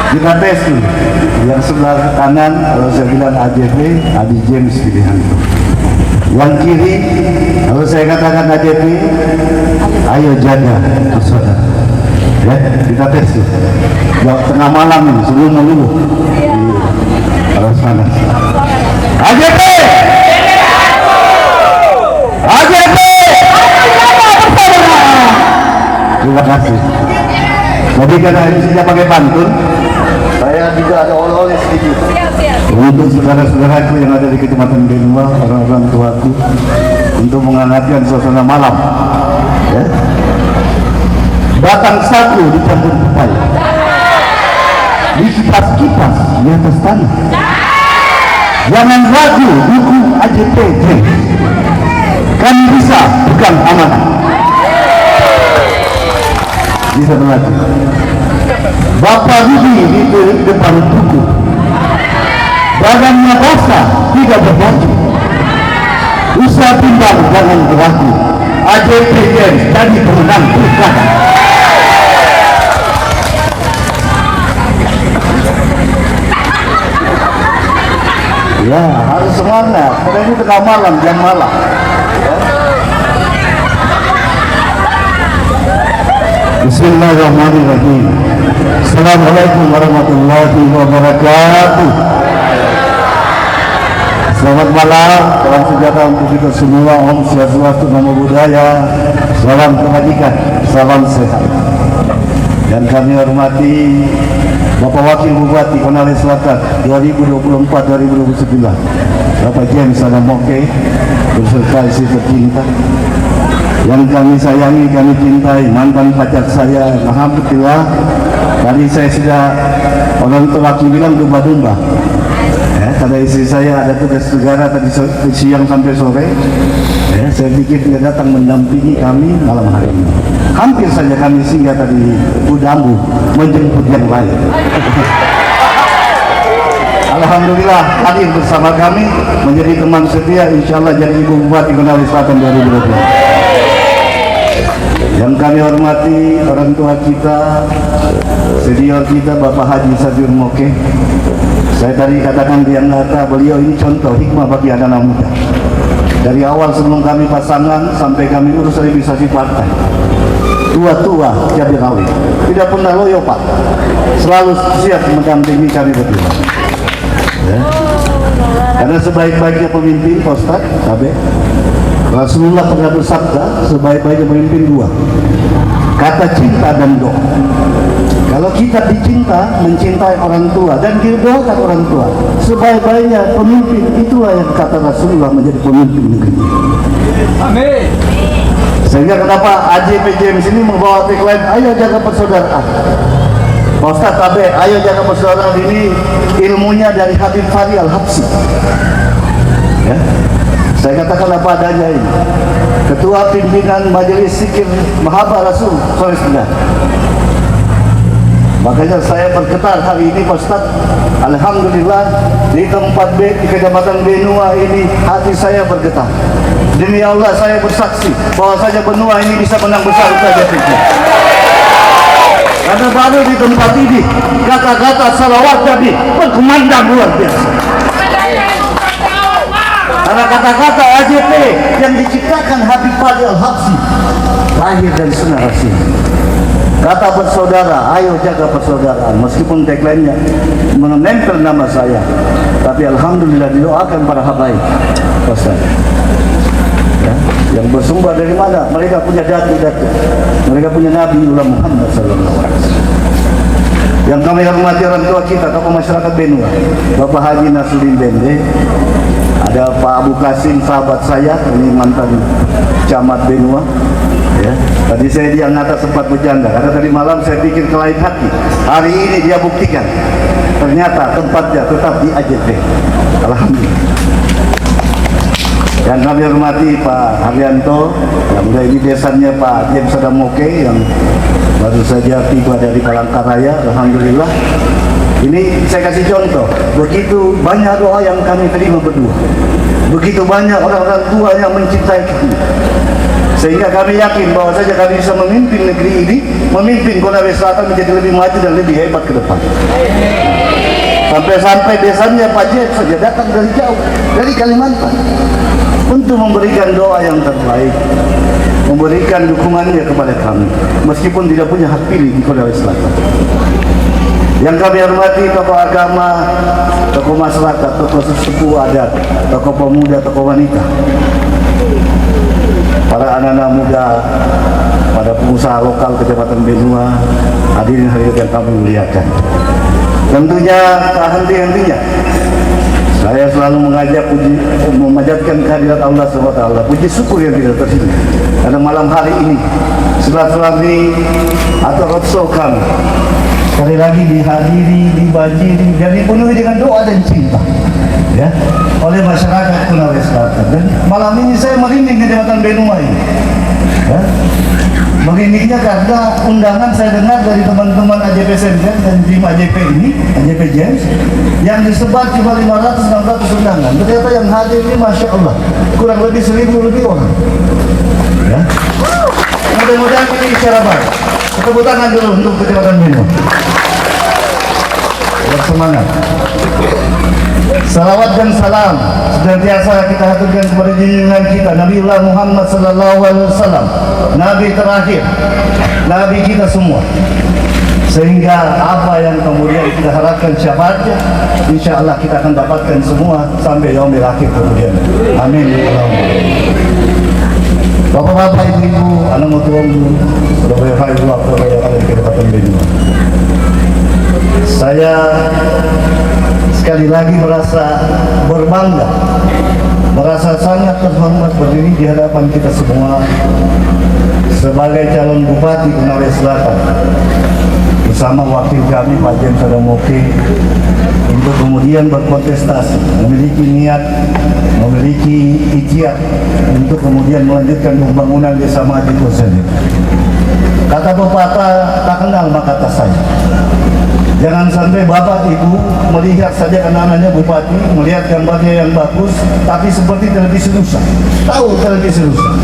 Kita tes nih. Yang sebelah kanan kalau saya bilang AJP, Adi James pilihan itu. Yang kiri kalau saya katakan AJP, ayo jaga saudara. Ya, kita tes tuh. Tengah malam ini sebelum meluluh. Harus panas. AJP! AJP! Terima kasih. Jadi karena isinya pakai pantun, saya juga ada oleh-oleh sedikit. Untuk saudara-saudaraku yang ada di Kecamatan Benua, orang-orang tuaku, untuk menghangatkan suasana malam. Ya. Batang sagu dicampur pepaya, di kipas-kipas di atas tanah. Jangan ragu dukung AJP. Kami bisa pegang amanah. Bisa berlaku. Bapak Rudi di depan buku, badannya basah, tidak berbaju. Usaha timbang jangan beragu. AJP jadi pemenang pilkada. Ya, harus semangat. Karena ini tengah malam, jam malam. Ya. Bismillahirrahmanirrahim. Assalamualaikum warahmatullahi wabarakatuh. Selamat malam, salam sejahtera untuk kita semua. Om Swastiastu, Namo Buddhaya. Salam kebajikan, salam sehat. Dan kami hormati Bapak Wakil Bupati Konawe Selatan 2024-2029, Bapak James Sadamoke beserta istri tercinta. Yang kami sayangi, kami cintai, mantan pacar saya, alhamdulillah. Tadi saya sudah orang tua bilang domba-domba. Ya, karena istri saya ada tugas negara tadi siang sampai sore. Ya, saya pikir dia datang mendampingi kami malam hari ini. Hampir saja kami singgah tadi Udambu menjemput yang lain. Alhamdulillah hadir bersama kami menjadi teman setia, insya Allah jadi Ibu Bupati Konawe Selatan 2020. Yang kami hormati orang tua kita, senior kita Bapak Haji Sarjun Moke. Saya tadi katakan di Nata, beliau ini contoh hikmah bagi anak-anak muda. Dari awal sebelum kami pasangan sampai kami urus revisasi partai, tua-tua jadi rawit, tidak pernah loyo Pak, selalu siap mendampingi kami berdua. Ya. Karena sebaik-baiknya pemimpin, Pak Ustaz, Rasulullah pernah bersabda, sebaik-baiknya pemimpin dua, kata cinta dan doa. Kalau kita dicinta, mencintai orang tua dan didoakan orang tua, sebaik-baiknya pemimpin itulah yang kata Rasulullah menjadi pemimpin negeri. Amin. Sehingga kenapa AJP James ini membawa tagline, ayo jaga persaudaraan. Pak Ustaz Tabe, ayo jaga persaudaraan ini ilmunya dari Habib Fahri Al-Habsyi. Ya. Saya katakan apa adanya ini. Ketua Pimpinan Majelis Zikir Mahabbah Rasul Soleh. Makanya saya bergetar hari ini Pak Ustaz. Alhamdulillah di tempat di Kecamatan Benua ini hati saya bergetar. Demi Allah saya bersaksi bahwasanya Benua ini bisa menang besar saja. Karena baru di tempat ini kata-kata salawat Nabi berkumandang luar biasa. Karena kata-kata AJP yang diciptakan Habib Fahri Al-Habsyi lahir dari sunnah Rasul. Kata bersaudara, ayo jaga persaudaraan. Meskipun tagline-nya menempel nama saya, tapi alhamdulillah didoakan para habaib. Ya, yang bersumber dari mana? Mereka punya datu-datu. Mereka punya Nabi Muhammad sallallahu alaihi wasallam. Yang kami hormati orang tua kita, tokoh masyarakat Benua, Bapak Haji Nasruddin Bende, ada Pak Abu Kasim sahabat saya, ini mantan camat Benua. Ya, tadi saya di Nata sempat bercanda karena tadi malam saya pikir ke lain hati. Hari ini dia buktikan ternyata tempatnya tetap di AJP. Alhamdulillah. Yang kami hormati Pak Haryanto, yang dari desanya Pak James Sadamoke yang baru saja tiba dari Palangkaraya. Alhamdulillah. Ini saya kasih contoh, begitu banyak doa yang kami terima berdua, begitu banyak orang-orang tua yang mencintai kami, sehingga kami yakin bahwa saja kami bisa memimpin negeri ini, memimpin Konawe Selatan menjadi lebih maju dan lebih hebat ke depan. Sampai-sampai desanya Pak Jet saja datang dari jauh, dari Kalimantan, untuk memberikan doa yang terbaik, memberikan dukungannya kepada kami, meskipun tidak punya hak pilih di Konawe Selatan. Yang kami hormati tokoh agama, tokoh masyarakat, tokoh sesepuh adat, tokoh pemuda, tokoh wanita, para anak-anak muda, pada pengusaha lokal Kecamatan Benua, hadirin yang kami muliakan. Tentunya tak henti-hentinya saya selalu mengajak memanjatkan kehadirat Allah SWT, puji syukur yang tidak terhingga. Karena malam hari ini silaturahmi atau roadshow kami sekali lagi dihadiri, dibanjiri, dan dipenuhi dengan doa dan cinta, ya, oleh masyarakat Konawe Selatan. Dan malam ini saya merinding Kecamatan Benua ini, ya. Merindingnya karena undangan saya dengar dari teman-teman AJP Senjen dan tim AJP ini, AJP James, yang disebar cuma 500-600 undangan. Ternyata yang hadir ini Masya Allah kurang lebih 1000 lebih orang, ya. Mudah-mudahan ini isyarat baik. Tepuk tangan dulu untuk Kecamatan Benua. Bersemangat. Salawat dan salam senantiasa kita haturkan kepada junjungan kita Nabiullah Muhammad sallallahu alaihi wasallam, nabi terakhir, nabi kita semua. Sehingga apa yang kemudian kita harapkan syafaatnya, insya Allah kita akan dapatkan semua sampai yaumil akhir kemudian. Amin. Bapak-bapak, ibu-ibu, anak mutuamu, saudara-saudara yang ada di Kabupaten Benua, saya sekali lagi merasa berbangga, merasa sangat terhormat berdiri di hadapan kita semua sebagai calon Bupati Konawe Selatan bersama wakil kami Pak Jen Sadomoke untuk kemudian berkontestasi, memiliki niat, memiliki ikhtiar untuk kemudian melanjutkan pembangunan Desa Maju Konawe. Kata pepatah, tak kenal maka tak sayang. Jangan sampai bapak ibu melihat saja anak-anaknya bupati, melihat gambarnya yang bagus, tapi seperti televisi rusak. Tahu televisi rusak?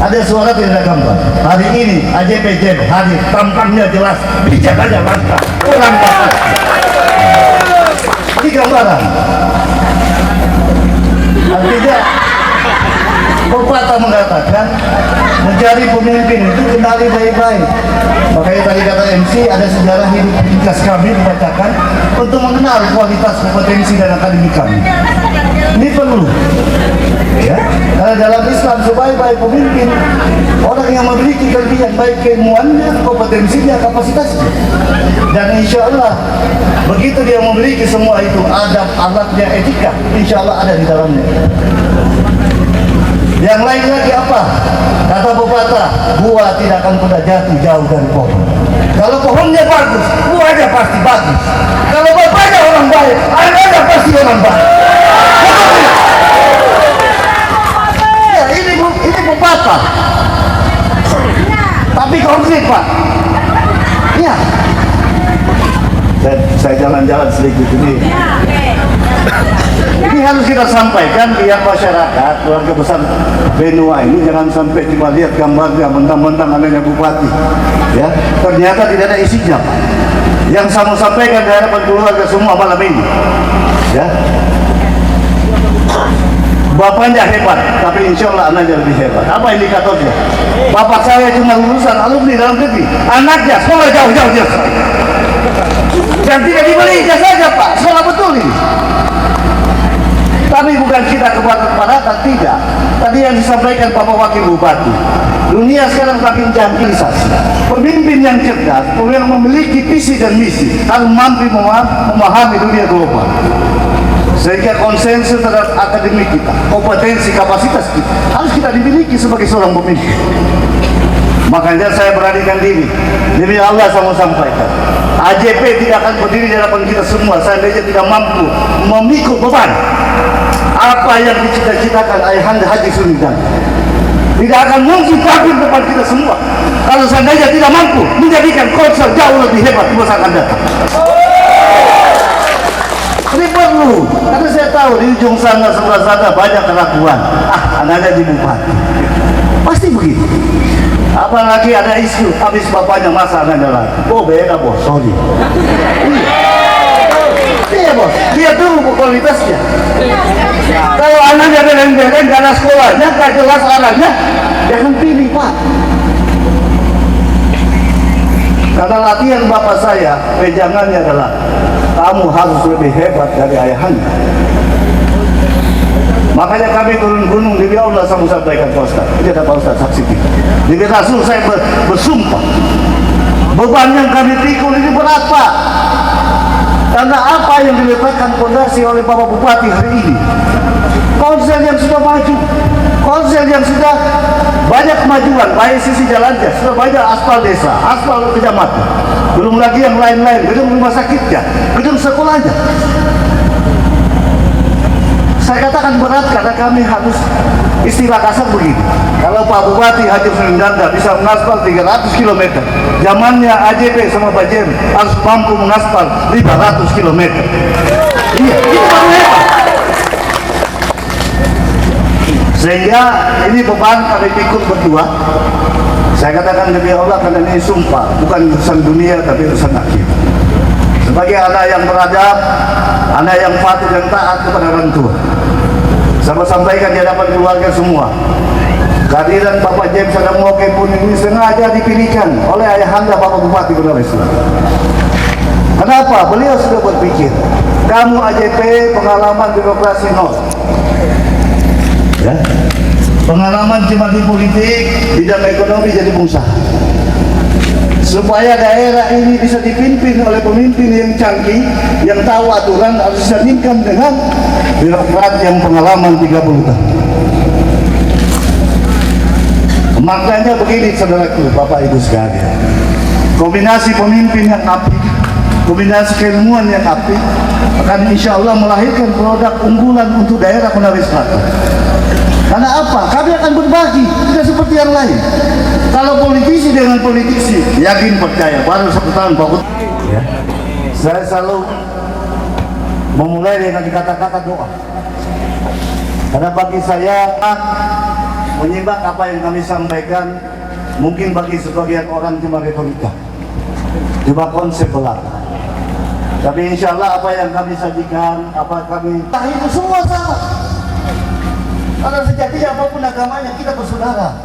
Ada suara tidak ada gambar. Hari ini AJP Jen hadir, tampangnya jelas, bicaranya lantang, kurang bakat. Ini gambaran. Artinya pepatah mengatakan mencari pemimpin itu kenali baik-baik. Makanya tadi kata MC ada sejarah hidup ringkas kami dibacakan untuk mengenal kualitas kompetensi dan akademik kami. Ini perlu, ya. Karena dalam Islam sebaik-baik pemimpin orang yang memiliki kelebihan baik keilmuannya, kompetensinya, kapasitasnya. Dan insya Allah begitu dia memiliki semua itu, adab, akhlaknya, etika, insya Allah ada di dalamnya. Yang lain lagi apa? Kata pepatah, buah tidak akan pernah jatuh jauh dari pohon. Kalau pohonnya bagus, buahnya pasti bagus. Kalau bapaknya orang baik, anaknya pasti orang baik. Ya, ini pepatah. Tapi konkret, Pak. Ya. Saya jalan-jalan sedikit ini. Ini harus kita sampaikan biar masyarakat keluarga besar Benua ini jangan sampai cuma lihat gambarnya mentang-mentang anaknya bupati, ya ternyata tidak ada isinya yang saya sampaikan di hadapan keluarga semua malam ini, ya. Bapaknya hebat, tapi insya Allah anaknya lebih hebat. Apa indikatornya? Bapak saya cuma lulusan alumni dalam negeri, anaknya sekolah jauh-jauh dia. Dan tidak dibeli ijazahnya, Pak, sekolah betul ini. Tapi bukan kita kebarat-baratan, tidak. Tadi yang disampaikan Bapak Wakil Bupati, dunia sekarang makin jangkilisasi. Pemimpin yang cerdas, yang memiliki visi dan misi, harus mampu memahami dunia global. Sehingga konsensus terhadap akademik kita, kompetensi, kapasitas kita, harus kita dimiliki sebagai seorang pemimpin. Makanya saya beranikan diri, demi Allah saya mau sampaikan, AJP tidak akan berdiri di hadapan kita semua seandainya tidak mampu memikul beban apa yang dicita-citakan Ayahanda Haji Sunidan. Tidak akan mungkin bangkit depan kita semua kalau seandainya tidak mampu menjadikan Kolsel jauh lebih hebat di masa akan datang. Ini perlu, karena saya tahu di ujung sana sebelah sana banyak keraguan. Anaknya di bupati, pasti begitu. Apalagi ada isu habis bapaknya masa anaknya lagi. Oh beda bos, sorry. Iya bos, lihat dulu kualitasnya. Kalau anaknya dereng-dereng karena sekolahnya gak jelas arahnya, jangan pilih pak. Karena latihan bapak saya, pegangannya adalah kamu harus lebih hebat dari ayahanda. Makanya kami turun gunung demi Allah sama sampaikan Pak Ustaz. Ini ada Pak Ustaz saksi kita. Demi Rasul saya bersumpah. Beban yang kami pikul ini berat Pak. Karena apa yang diletakkan fondasi oleh Bapak Bupati hari ini, konsel yang sudah maju, konsel yang sudah banyak kemajuan, baik sisi jalannya, sudah banyak aspal desa, aspal kecamatan, belum lagi yang lain-lain, gedung rumah sakitnya, gedung sekolahnya. Saya katakan berat karena kami harus istilah kasar begini. Kalau Pak Bupati Haji Sundanda bisa mengaspal 300 km, zamannya AJP sama Pak Jem harus mampu mengaspal 500 km. Iya, itu baru hebat. Sehingga ini beban kami pikul berdua. Saya katakan demi Allah karena ini sumpah, bukan urusan dunia tapi urusan akhir. Sebagai anak yang beradab, anak yang patuh dan taat kepada orang tua, saya sampaikan di hadapan keluarga semua, kehadiran Bapak James Adamoke pun ini sengaja dipilihkan oleh ayahanda Bapak Bupati Gunawesi. Kenapa? Beliau sudah berpikir, kamu AJP pengalaman birokrasi nol, ya, pengalaman cuma di politik, bidang ekonomi jadi pengusaha. Supaya daerah ini bisa dipimpin oleh pemimpin yang canggih, yang tahu aturan, harus disandingkan dengan birokrat yang pengalaman 30 tahun. Maknanya begini saudaraku, Bapak Ibu sekalian, kombinasi pemimpin yang apik, kombinasi keilmuan yang apik akan insya Allah melahirkan produk unggulan untuk daerah Konawe Selatan. Karena apa? Kami akan berbagi, tidak seperti yang lain. Kalau politisi dengan politisi, yakin percaya, baru 1 tahun Pak. Ya. Saya selalu memulai dengan kata-kata doa. Karena bagi saya, menyimak apa yang kami sampaikan, mungkin bagi sebagian orang cuma retorika, cuma konsep belaka. Tapi insya Allah apa yang kami sajikan, apa kami, itu semua sama. Karena sejatinya apapun agamanya kita bersaudara.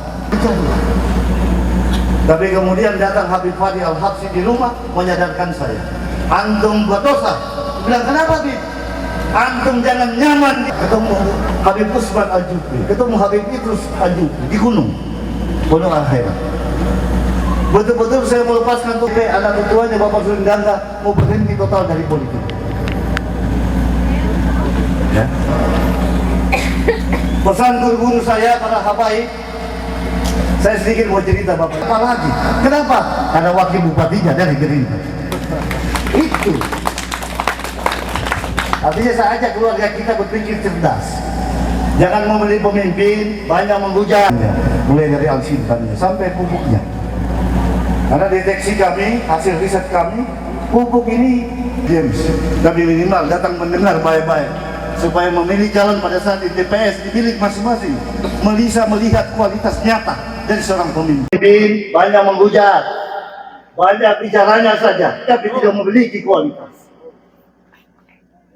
Tapi kemudian datang Habib Fadli Al-Habsyi di rumah menyadarkan saya, antum buat dosa. Bilang kenapa Habib? Antum jangan nyaman. Ketemu Habib Usman Al-Jufri, ketemu Habib Idrus Al-Jufri di gunung Gunung Al-Khairat. Betul-betul saya melepaskan tupai anak ketuanya Bapak Sundanda mau berhenti total dari politik. Ya. Pesan guru-guru saya para habaib, saya sedikit mau cerita Bapak. Apalagi, kenapa? Karena wakil bupatinya dari Gerindra. Itu. Artinya saya ajak keluarga kita berpikir cerdas. Jangan memilih pemimpin banyak menghujat. Mulai dari al-sintannya sampai pupuknya. Karena deteksi kami, hasil riset kami, pupuk ini James, tapi minimal datang mendengar baik-baik. Supaya memilih jalan pada saat di TPS di bilik masing-masing, bisa melihat kualitas nyata dari seorang pemimpin. Banyak menghujat, banyak bicaranya saja, tapi tidak memiliki kualitas.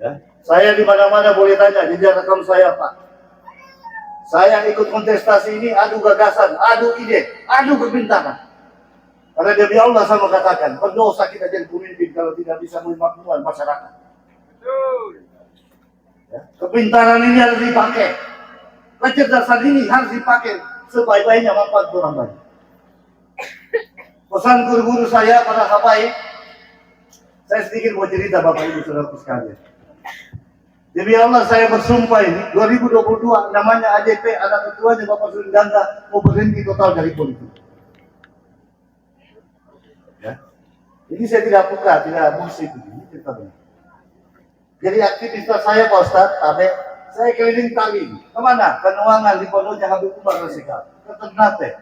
Ya. Saya di mana-mana boleh tanya, di rekam saya Pak. Saya ikut kontestasi ini, adu gagasan, adu ide, adu kepintaran. Karena demi Allah sama katakan, pendosa kita jadi pemimpin kalau tidak bisa memakmurkan masyarakat. Betul. Ya. Kepintaran ini harus dipakai, kecerdasan ini harus dipakai sebaik-baiknya manfaat orang banyak. Pesan guru-guru saya pada habaib, saya sedikit mau cerita Bapak Ibu Saudara sekalian. Demi Allah saya bersumpah ini 2022 namanya AJP, anak ketuanya Bapak Sundanda mau berhenti total dari politik. Ya. Ini saya tidak buka, tidak musik ini cerita benar. Jadi aktivitas saya Pak Ustadz, saya keliling Talim. Kemana? Ke Nuangan di pondoknya Habib Umar Rasikal, ke Ternate,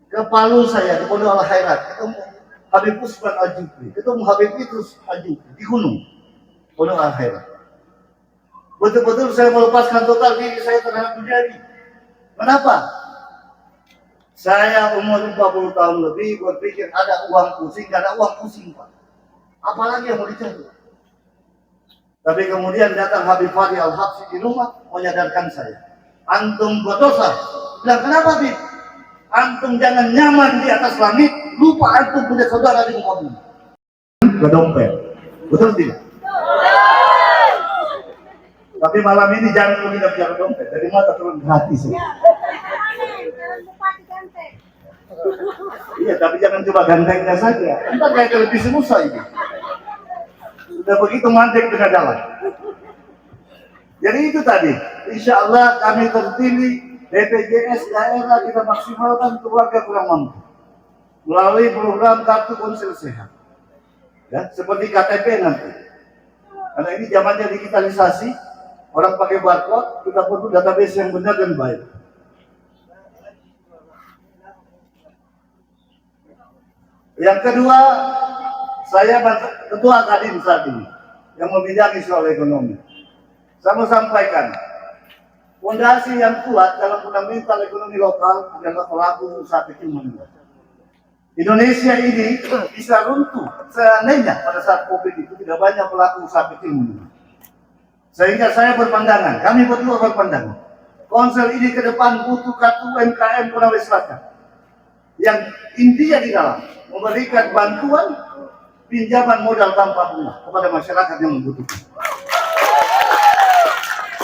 ke Palu saya di Pondok Al-Khairat, ketemu Habib Usman Al-Jufri, ketemu Habib Idrus Al-Jufri di gunung. penuh akhirat. Betul-betul saya melepaskan total diri saya terhadap dunia ini. Kenapa? Saya umur 40 tahun lebih berpikir ada uang pusing, gak ada uang pusing Pak. Apalagi yang mau dicari. Tapi kemudian datang Habib Fadhi Al-Habsyi di rumah menyadarkan saya. Antum berdosa. Bilang kenapa Habib? Antum jangan nyaman di atas langit, lupa antum punya saudara di muka bumi. Ke dompet. Betul tidak? Tapi malam ini jangan kita bicara dompet, dari mata turun gratis. Iya, tapi jangan coba gantengnya saja. Entah kayak televisi Musa ini. Sudah begitu mandek dengan jalan. Jadi itu tadi. Insya Allah kami terpilih BPJS daerah kita maksimalkan keluarga kurang mampu melalui program kartu ponsel sehat. Ya, seperti KTP nanti. Karena ini zamannya digitalisasi, orang pakai barcode, kita perlu database yang benar dan baik. Yang kedua, saya ketua Kadin saat ini yang membidangi soal ekonomi. Saya mau sampaikan, fondasi yang kuat dalam fundamental ekonomi lokal adalah pelaku usaha kecil menengah. Indonesia ini bisa runtuh seandainya pada saat COVID itu tidak banyak pelaku usaha kecil menengah. Sehingga saya berpandangan, kami berdua berpandangan, Konsel ini ke depan butuh kartu UMKM Konawe Selatan yang intinya di dalam memberikan bantuan pinjaman modal tanpa bunga kepada masyarakat yang membutuhkan.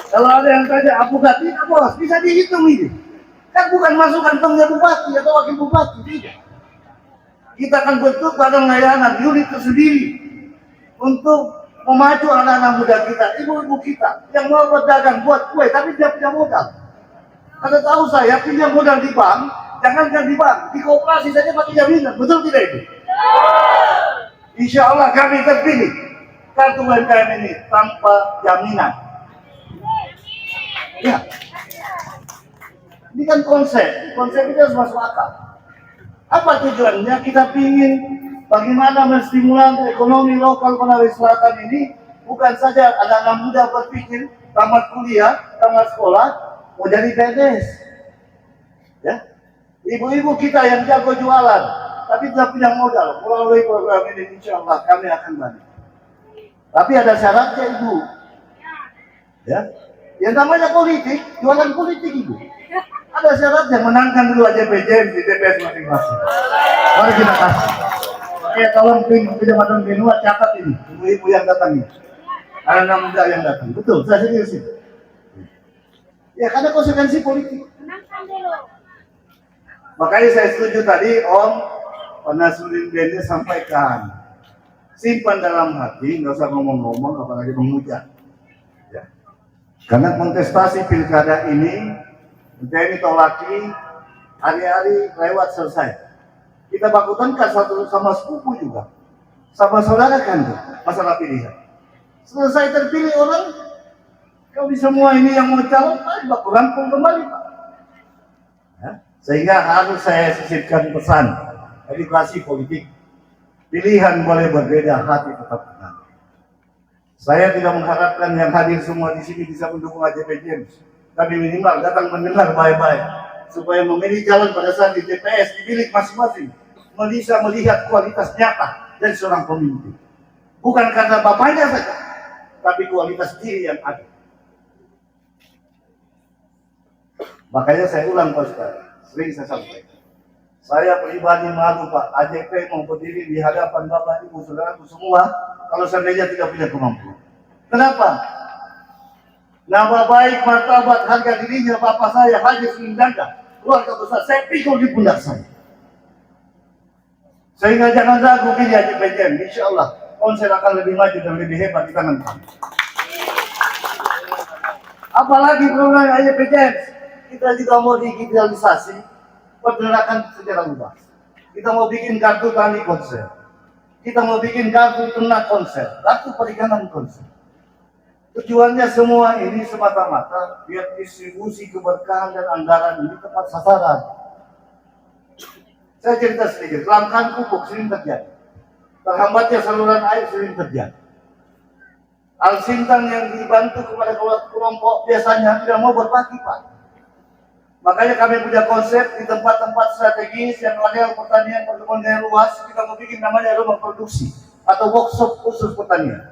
Kalau ada yang tanya, apakah tidak bos? Bisa dihitung ini. Kan bukan masuk kantongnya bupati atau wakil bupati, tidak. Kita akan bentuk badan layanan unit tersendiri untuk memacu anak-anak muda kita, ibu-ibu kita yang mau berdagang buat kue tapi dia punya modal. Anda tahu saya pinjam modal di bank, jangankan di bank, di koperasi saja pakai jaminan, betul tidak itu? Insya Allah kami terpilih kartu UMKM ini tanpa jaminan. Ya, ini kan konsep itu harus masuk akal. Apa tujuannya? Kita ingin bagaimana menstimulasi ekonomi lokal Konawe Selatan ini, bukan saja anak-anak muda berpikir tamat kuliah, tamat sekolah, mau jadi PNS. Ya, ibu-ibu kita yang jago jualan, tapi tidak punya modal, melalui program ini insya Allah kami akan bantu. Tapi ada syaratnya ibu. Ya, yang namanya politik, jualan politik ibu. Ada syaratnya, menangkan dulu aja PJM di TPS masing-masing. Mari kita kasih. Oke, tolong Kecamatan Benua catat ini, ibu-ibu yang datang ini. Anak muda yang datang, betul, saya serius ini. Ya, karena konsekuensi politik. Makanya saya setuju tadi Om Nasruddin Bende sampaikan, simpan dalam hati, nggak usah ngomong-ngomong, apalagi mengucap. Ya. Karena kontestasi pilkada ini, TNI Tolaki, hari-hari lewat selesai. Kita bakutankan satu sama sepupu juga, sama saudara kan tuh, masalah pilihan. Selesai terpilih orang, kau di semua ini yang mau calon, baku rangkul kembali Pak. Ya. Sehingga harus saya sisipkan pesan, edukasi politik. Pilihan boleh berbeda, hati tetap tenang. Saya tidak mengharapkan yang hadir semua di sini bisa mendukung AJP James. Tapi minimal datang mendengar baik-baik supaya memilih calon pada saat di TPS di bilik masing-masing bisa melihat kualitas nyata dari seorang pemimpin. Bukan karena bapaknya saja, tapi kualitas diri yang ada. Makanya saya ulang Pak Ustaz, sering saya sampaikan. Saya pribadi malu Pak, AJP mau berdiri di hadapan Bapak Ibu Saudaraku semua kalau seandainya tidak punya kemampuan. Kenapa? Nama baik, martabat, harga dirinya bapak saya, Haji Sindanda, keluarga besar, saya pikul di pundak saya. Sehingga jangan ragu pilih AJP James, insya Allah Konsel akan lebih maju dan lebih hebat di tangan kami. Apalagi program AJP James, kita juga mau digitalisasi, pergerakan secara luas. Kita mau bikin kartu tani Konsel, kita mau bikin kartu ternak Konsel, kartu perikanan Konsel. Tujuannya semua ini semata-mata biar distribusi keberkahan dan anggaran ini tepat sasaran. Saya cerita sedikit, kelangkaan pupuk sering terjadi, terhambatnya saluran air sering terjadi. Al-Sintan yang dibantu kepada kelompok biasanya tidak mau berbagi, Pak. Makanya kami punya konsep di tempat-tempat strategis yang model pertanian perkebunan yang luas, kita mau bikin namanya rumah produksi atau workshop khusus pertanian.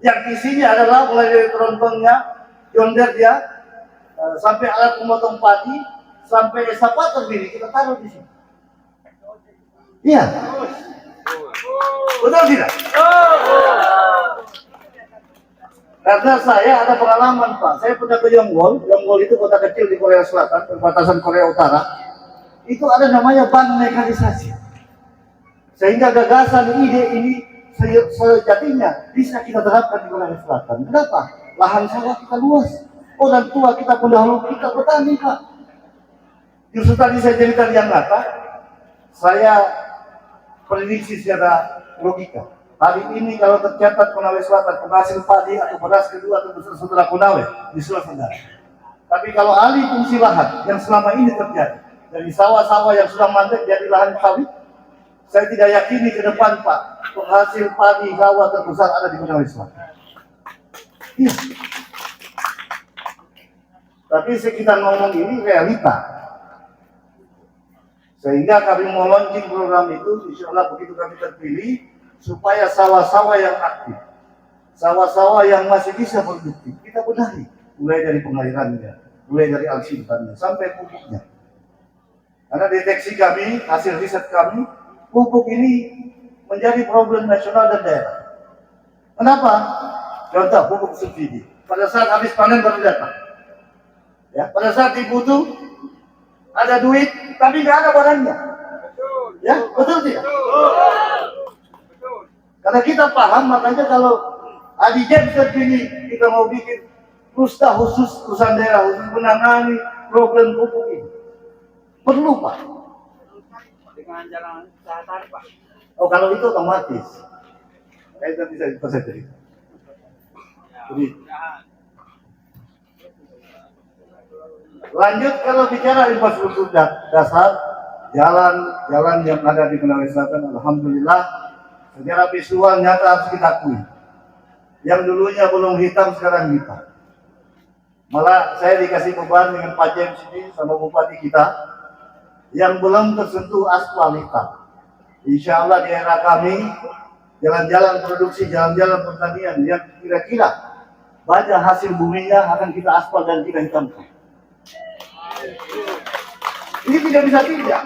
Yang isinya adalah mulai dari trontonnya, yonder dia, sampai alat pemotong padi, sampai eskavator diri kita taruh di sini. Iya. Betul tidak? Karena saya ada pengalaman, Pak. Saya pernah ke Yonggol. Yonggol itu kota kecil di Korea Selatan, perbatasan Korea Utara. Itu ada namanya bank mekanisasi. Sehingga gagasan ide ini sejatinya bisa kita terapkan di Korea Selatan. Kenapa? Lahan sawah kita luas. Orang tua kita pendahulu kita petani, Pak. Justru tadi saya cerita yang nyata, saya prediksi secara logika. Hari ini kalau tercatat Konawe Selatan penghasil padi atau beras kedua terbesar saudara Konawe di Sulawesi Tenggara. Tapi kalau alih fungsi lahan yang selama ini terjadi dari sawah-sawah yang sudah mandek jadi lahan sawit, saya tidak yakini ke depan, Pak, penghasil padi sawah terbesar ada di Konawe Selatan. Iya. Tapi kita ngomong ini realita. Sehingga kami mau launching program itu, insya Allah begitu kami terpilih, supaya sawah-sawah yang aktif, sawah-sawah yang masih bisa produktif, kita benahi. Mulai dari pengairannya, mulai dari al-sintannya, sampai pupuknya. Karena deteksi kami, hasil riset kami, pupuk ini menjadi problem nasional dan daerah. Kenapa? Contoh, pupuk subsidi. Pada saat habis panen baru datang. Ya, pada saat dibutuh, ada duit, tapi nggak ada barangnya. Ya, betul tidak? Karena kita paham, makanya kalau Adijen terpilih, kita mau bikin Rusta khusus urusan daerah, khusus menangani problem pupuk ini. Perlu, Pak. Dengan jalan sehari, Pak. Oh, kalau itu otomatis. Saya bisa cerita. Jadi, lanjut kalau bicara infrastruktur dasar, jalan yang ada di Konawe Selatan, alhamdulillah. Secara visual nyata harus kita akui. Yang dulunya belum hitam sekarang hitam. Malah saya dikasih beban dengan Pak James ini sama bupati kita yang belum tersentuh aspal hitam. Insya Allah di era kami jalan-jalan produksi, jalan-jalan pertanian yang kira-kira banyak hasil buminya akan kita aspal dan kita hitamkan. Ini tidak bisa tidak.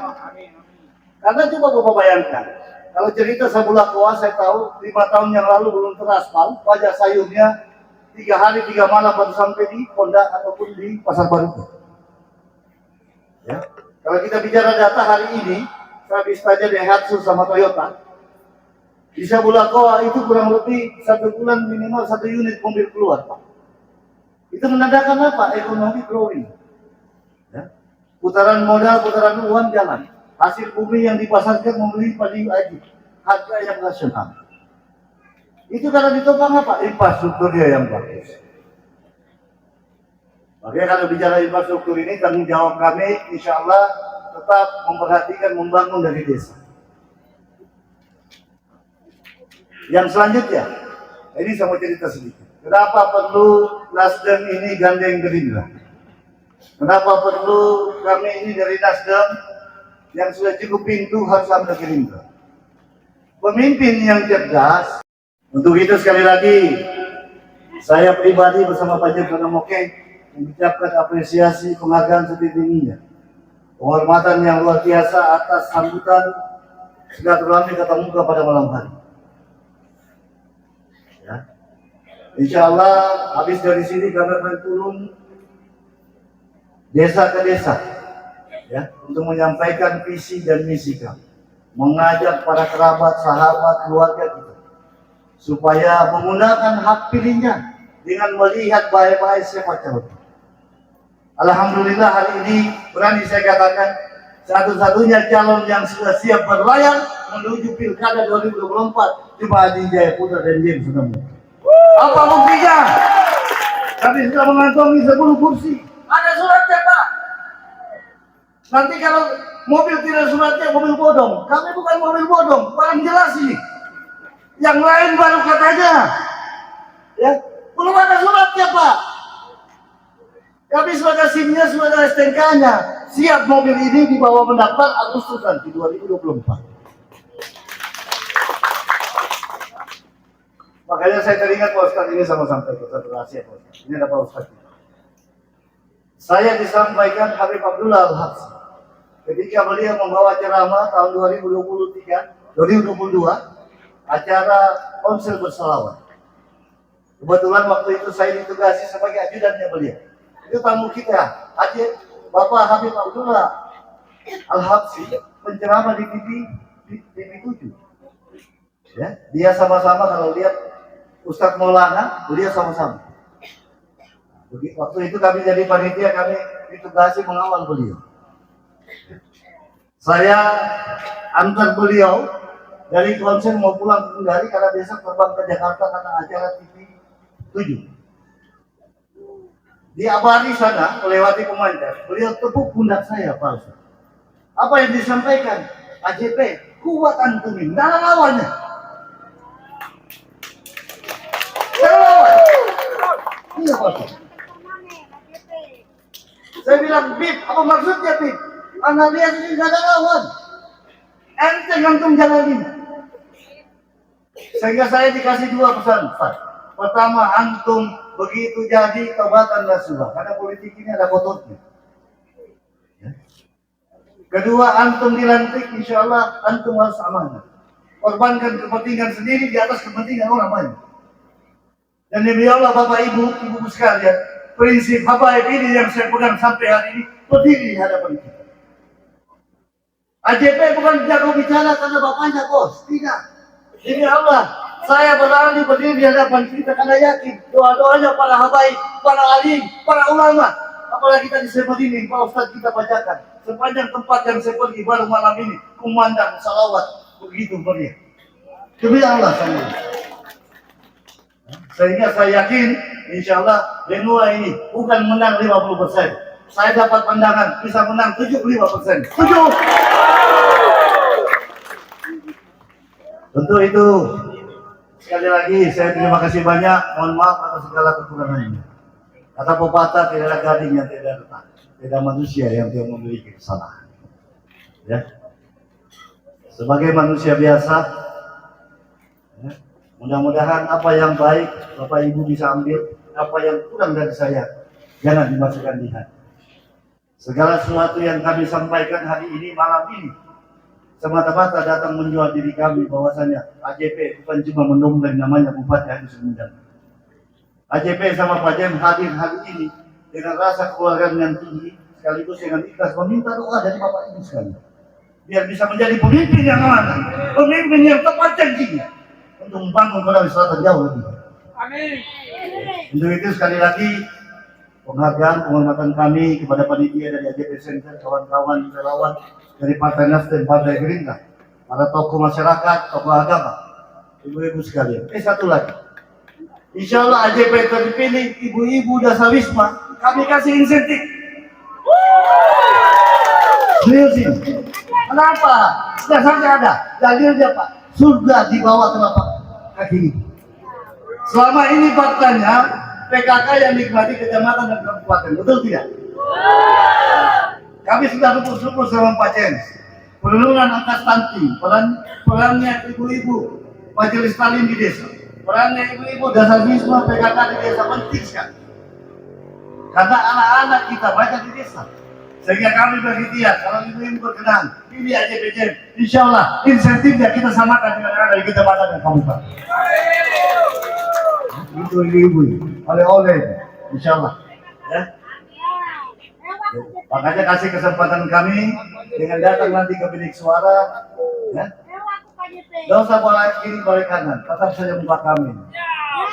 Karena coba Bapak bayangkan. Kalau cerita sebelah Goa, saya tahu 5 tahun yang lalu belum teraspal, pajak sayurnya 3 hari 3 malam baru sampai di Honda ataupun di Pasar Baru. Ya. Kalau kita bicara data hari ini, habis saja Daihatsu sama Toyota, di sebelah Goa itu kurang lebih 1 bulan minimal 1 unit mobil keluar, Pak. Itu menandakan apa? Ekonomi growing. Ya. Putaran modal, putaran uang jalan. Hasil bumi yang dipasarkan membeli padi lagi, harga yang nasional. Itu karena ditopang apa? Infrastruktur dia yang bagus. Makanya kalau bicara infrastruktur ini, tanggung jawab kami, insya Allah tetap memperhatikan membangun dari desa. Yang selanjutnya, ini saya mau cerita sedikit. Kenapa perlu Nasdem ini gandeng Gerindra? Kenapa perlu kami ini dari Nasdem yang sudah cukup pintu harus ambil Gerindra? Pemimpin yang cerdas. Untuk itu sekali lagi saya pribadi bersama Pak James Moke mengucapkan apresiasi penghargaan setinggi-tingginya, penghormatan yang luar biasa atas sambutan silaturahmi tatap muka pada malam hari. Ya. Insya Allah habis dari sini kami akan turun desa ke desa, ya, untuk menyampaikan visi dan misi kami, mengajak para kerabat, sahabat, keluarga kita supaya menggunakan hak pilihnya dengan melihat baik-baik siapa calon. Alhamdulillah hari ini berani saya katakan satu-satunya calon yang sudah siap berlayar menuju Pilkada 2024 cuma Adi Jayaputra dan James Sudamu. Apa buktinya? Kami sudah mengantongi 10 kursi. Ada suratnya, Pak. Nanti kalau mobil tidak suratnya, mobil bodong. Kami bukan mobil bodong, paling jelas ini. Yang lain baru katanya. Ya, belum ada suratnya Pak. Kami sudah SIM-nya, sudah ada STNK-nya. Siap mobil ini dibawa mendaftar Agustus nanti 2024. Makanya saya teringat Pak Ustadz ini sama sampai satu rahasia Pak Ustadz. Ini ada Pak Ustadz. Saya disampaikan Habib Abdullah Al-Habsyi ketika beliau membawa ceramah tahun 2022 acara Konsel Bersalawat. Kebetulan waktu itu saya ditugasi sebagai ajudannya beliau. Itu tamu kita, Bapak Habib Abdullah Al-Habsyi, penceramah di TV 7. Ya, dia sama-sama kalau lihat Ustadz Maulana, beliau sama-sama. Waktu itu kami jadi panitia, kami ditugasi mengawal beliau. Saya antar beliau dari konser mau pulang ke Kendari karena besok terbang ke Jakarta karena acara TV 7. Di Abadi sana, melewati pemancar, beliau tepuk pundak saya, Pak Ustaz. Apa yang disampaikan? AJP, kuat antumin, tidak ada lawannya. Tidak lawan. Iya, Pak Ustaz. Saya bilang, Bib, apa maksudnya, Bib? Anda lihat ini tidak ada lawan. Enteng antum jalanin. Sehingga saya dikasih dua pesan, Pak. Pertama, antum begitu jadi tobatan nasuha, karena politik ini ada kotornya. Ya. Kedua, antum dilantik, insya Allah antum harus amanah. Korbankan kepentingan sendiri di atas kepentingan orang banyak. Dan demi Allah Bapak Ibu sekalian, prinsip habaib ini yang saya pegang sampai hari ini berdiri di hadapan kita. AJP bukan jago bicara karena bapaknya bos, tidak. Demi Allah, saya berani berdiri di hadapan kita karena yakin doa-doanya para habaib, para alim, para ulama, apalagi tadi saya berdiri, Pak Ustadz kita bacakan sepanjang tempat yang saya pergi baru malam ini kumandang salawat begitu meriah. Demi Allah sehingga saya yakin insya Allah Benua ini bukan menang 50%, saya dapat pandangan bisa menang 75%. Setuju? Tentu itu. Sekali lagi saya terima kasih banyak, mohon maaf atas segala kekurangannya. Kata pepatah, tidak ada gading yang tidak retak, tidak ada manusia yang tidak memiliki kesalahan. Ya. Sebagai manusia biasa, ya, mudah-mudahan apa yang baik Bapak Ibu bisa ambil, apa yang kurang dari saya jangan dimasukkan di hati. Segala sesuatu yang kami sampaikan hari ini, malam ini, semata-mata datang menjual diri kami bahwasanya AJP bukan cuma mendompleng namanya Bupati Haji Sumedang. AJP sama Pak Jem hadir hari ini dengan rasa keluargaan yang tinggi sekaligus dengan ikhlas meminta doa dari Bapak Ibu sekalian biar bisa menjadi pemimpin yang amanah, pemimpin yang tepat janjinya untuk membangun Sulawesi Selatan jauh lebih. Amin. Untuk itu sekali lagi penghargaan penghormatan kami kepada panitia dari AJP Center, kawan-kawan relawan dari Partai Nasdem, Partai Gerindra, para tokoh masyarakat, tokoh agama, ibu-ibu sekalian. Satu lagi, insya Allah AJP terpilih, ibu-ibu Dasawisma, kami kasih insentif. Serius ini. Kenapa? Dasarnya ada, dalilnya Pak, surga di bawah telapak kaki. Selama ini faktanya PKK yang nikmati kecamatan dan kabupaten, betul tidak? Kami sudah syukur sama Pak Jens, penurunan angka stunting, perannya ibu-ibu majelis talim di desa, perannya ibu-ibu Dasawisma PKK di desa penting sekali. Karena anak-anak kita banyak di desa, sehingga kami berikhtiar kalau ibu-ibu berkenan, pilih AJP Jem, insya Allah insentifnya kita samakan dengan anak dari kecamatan dan kabupaten. Itu ibu-ibu, oleh-oleh, insya Allah. Ya. Makanya kasih kesempatan kami dengan datang nanti ke bilik suara, ya. Gak usah balik kanan, tetap saja muka kami.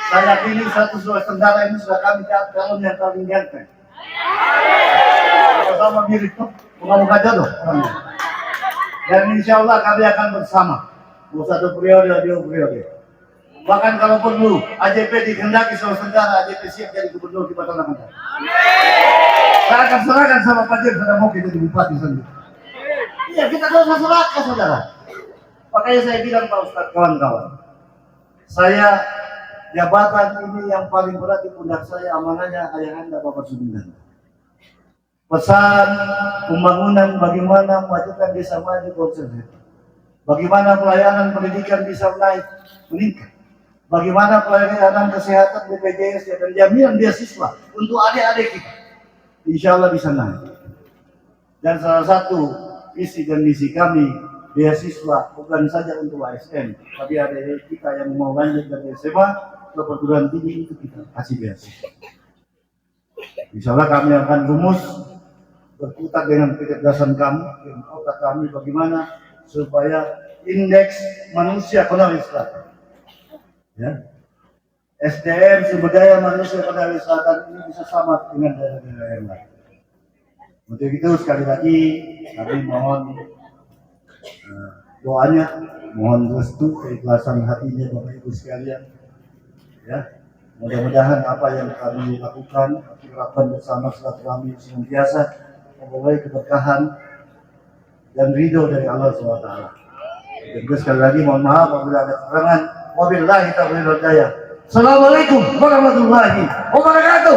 Saya pilih satu Sulawesi Tenggara ini sudah kami calon yang paling ganteng. Sama mirip tuh, muka-muka jodoh. Dan insya Allah kami akan bersama. Satu periode, dua periode. Bahkan kalau perlu, AJP dikehendaki Sulawesi Tenggara, AJP siap jadi gubernur di Batam Nakan. Saya akan serahkan sama Pak Jem, sudah mau kita jadi bupati sendiri. Iya, kita gak usah serahkan, saudara. Makanya saya bilang Pak Ustadz, kawan-kawan, saya jabatan ini yang paling berat di pundak saya, amanahnya ayahanda Bapak Sumedang. Pesan pembangunan bagaimana memajukan desa maju konsisten. Bagaimana pelayanan pendidikan bisa meningkat. Bagaimana pelayanan kesehatan BPJS dan jaminan beasiswa untuk adik-adik kita. Insya Allah bisa naik. Dan salah satu visi dan misi kami, beasiswa bukan saja untuk ASN, tapi adik-adik kita yang mau lanjut dari SMA ke perguruan tinggi itu kita kasih beasiswa. Insya Allah kami akan rumus berputar dengan kecerdasan kami, dengan otak kami bagaimana supaya indeks manusia Konawe Selatan, ya, SDM sumber daya manusia Konawe Selatan ini bisa sama dengan daerah-daerah yang lain. Untuk itu sekali lagi kami mohon doanya, mohon restu keikhlasan hatinya Bapak Ibu sekalian, ya. Mudah-mudahan apa yang kami lakukan, kami lakukan bersama silaturahmi senantiasa membawa keberkahan dan ridho dari Allah SWT. Dan sekali lagi mohon maaf apabila ada kekurangan. Wabillahi taufiq wal hidayah. Assalamualaikum warahmatullahi wabarakatuh.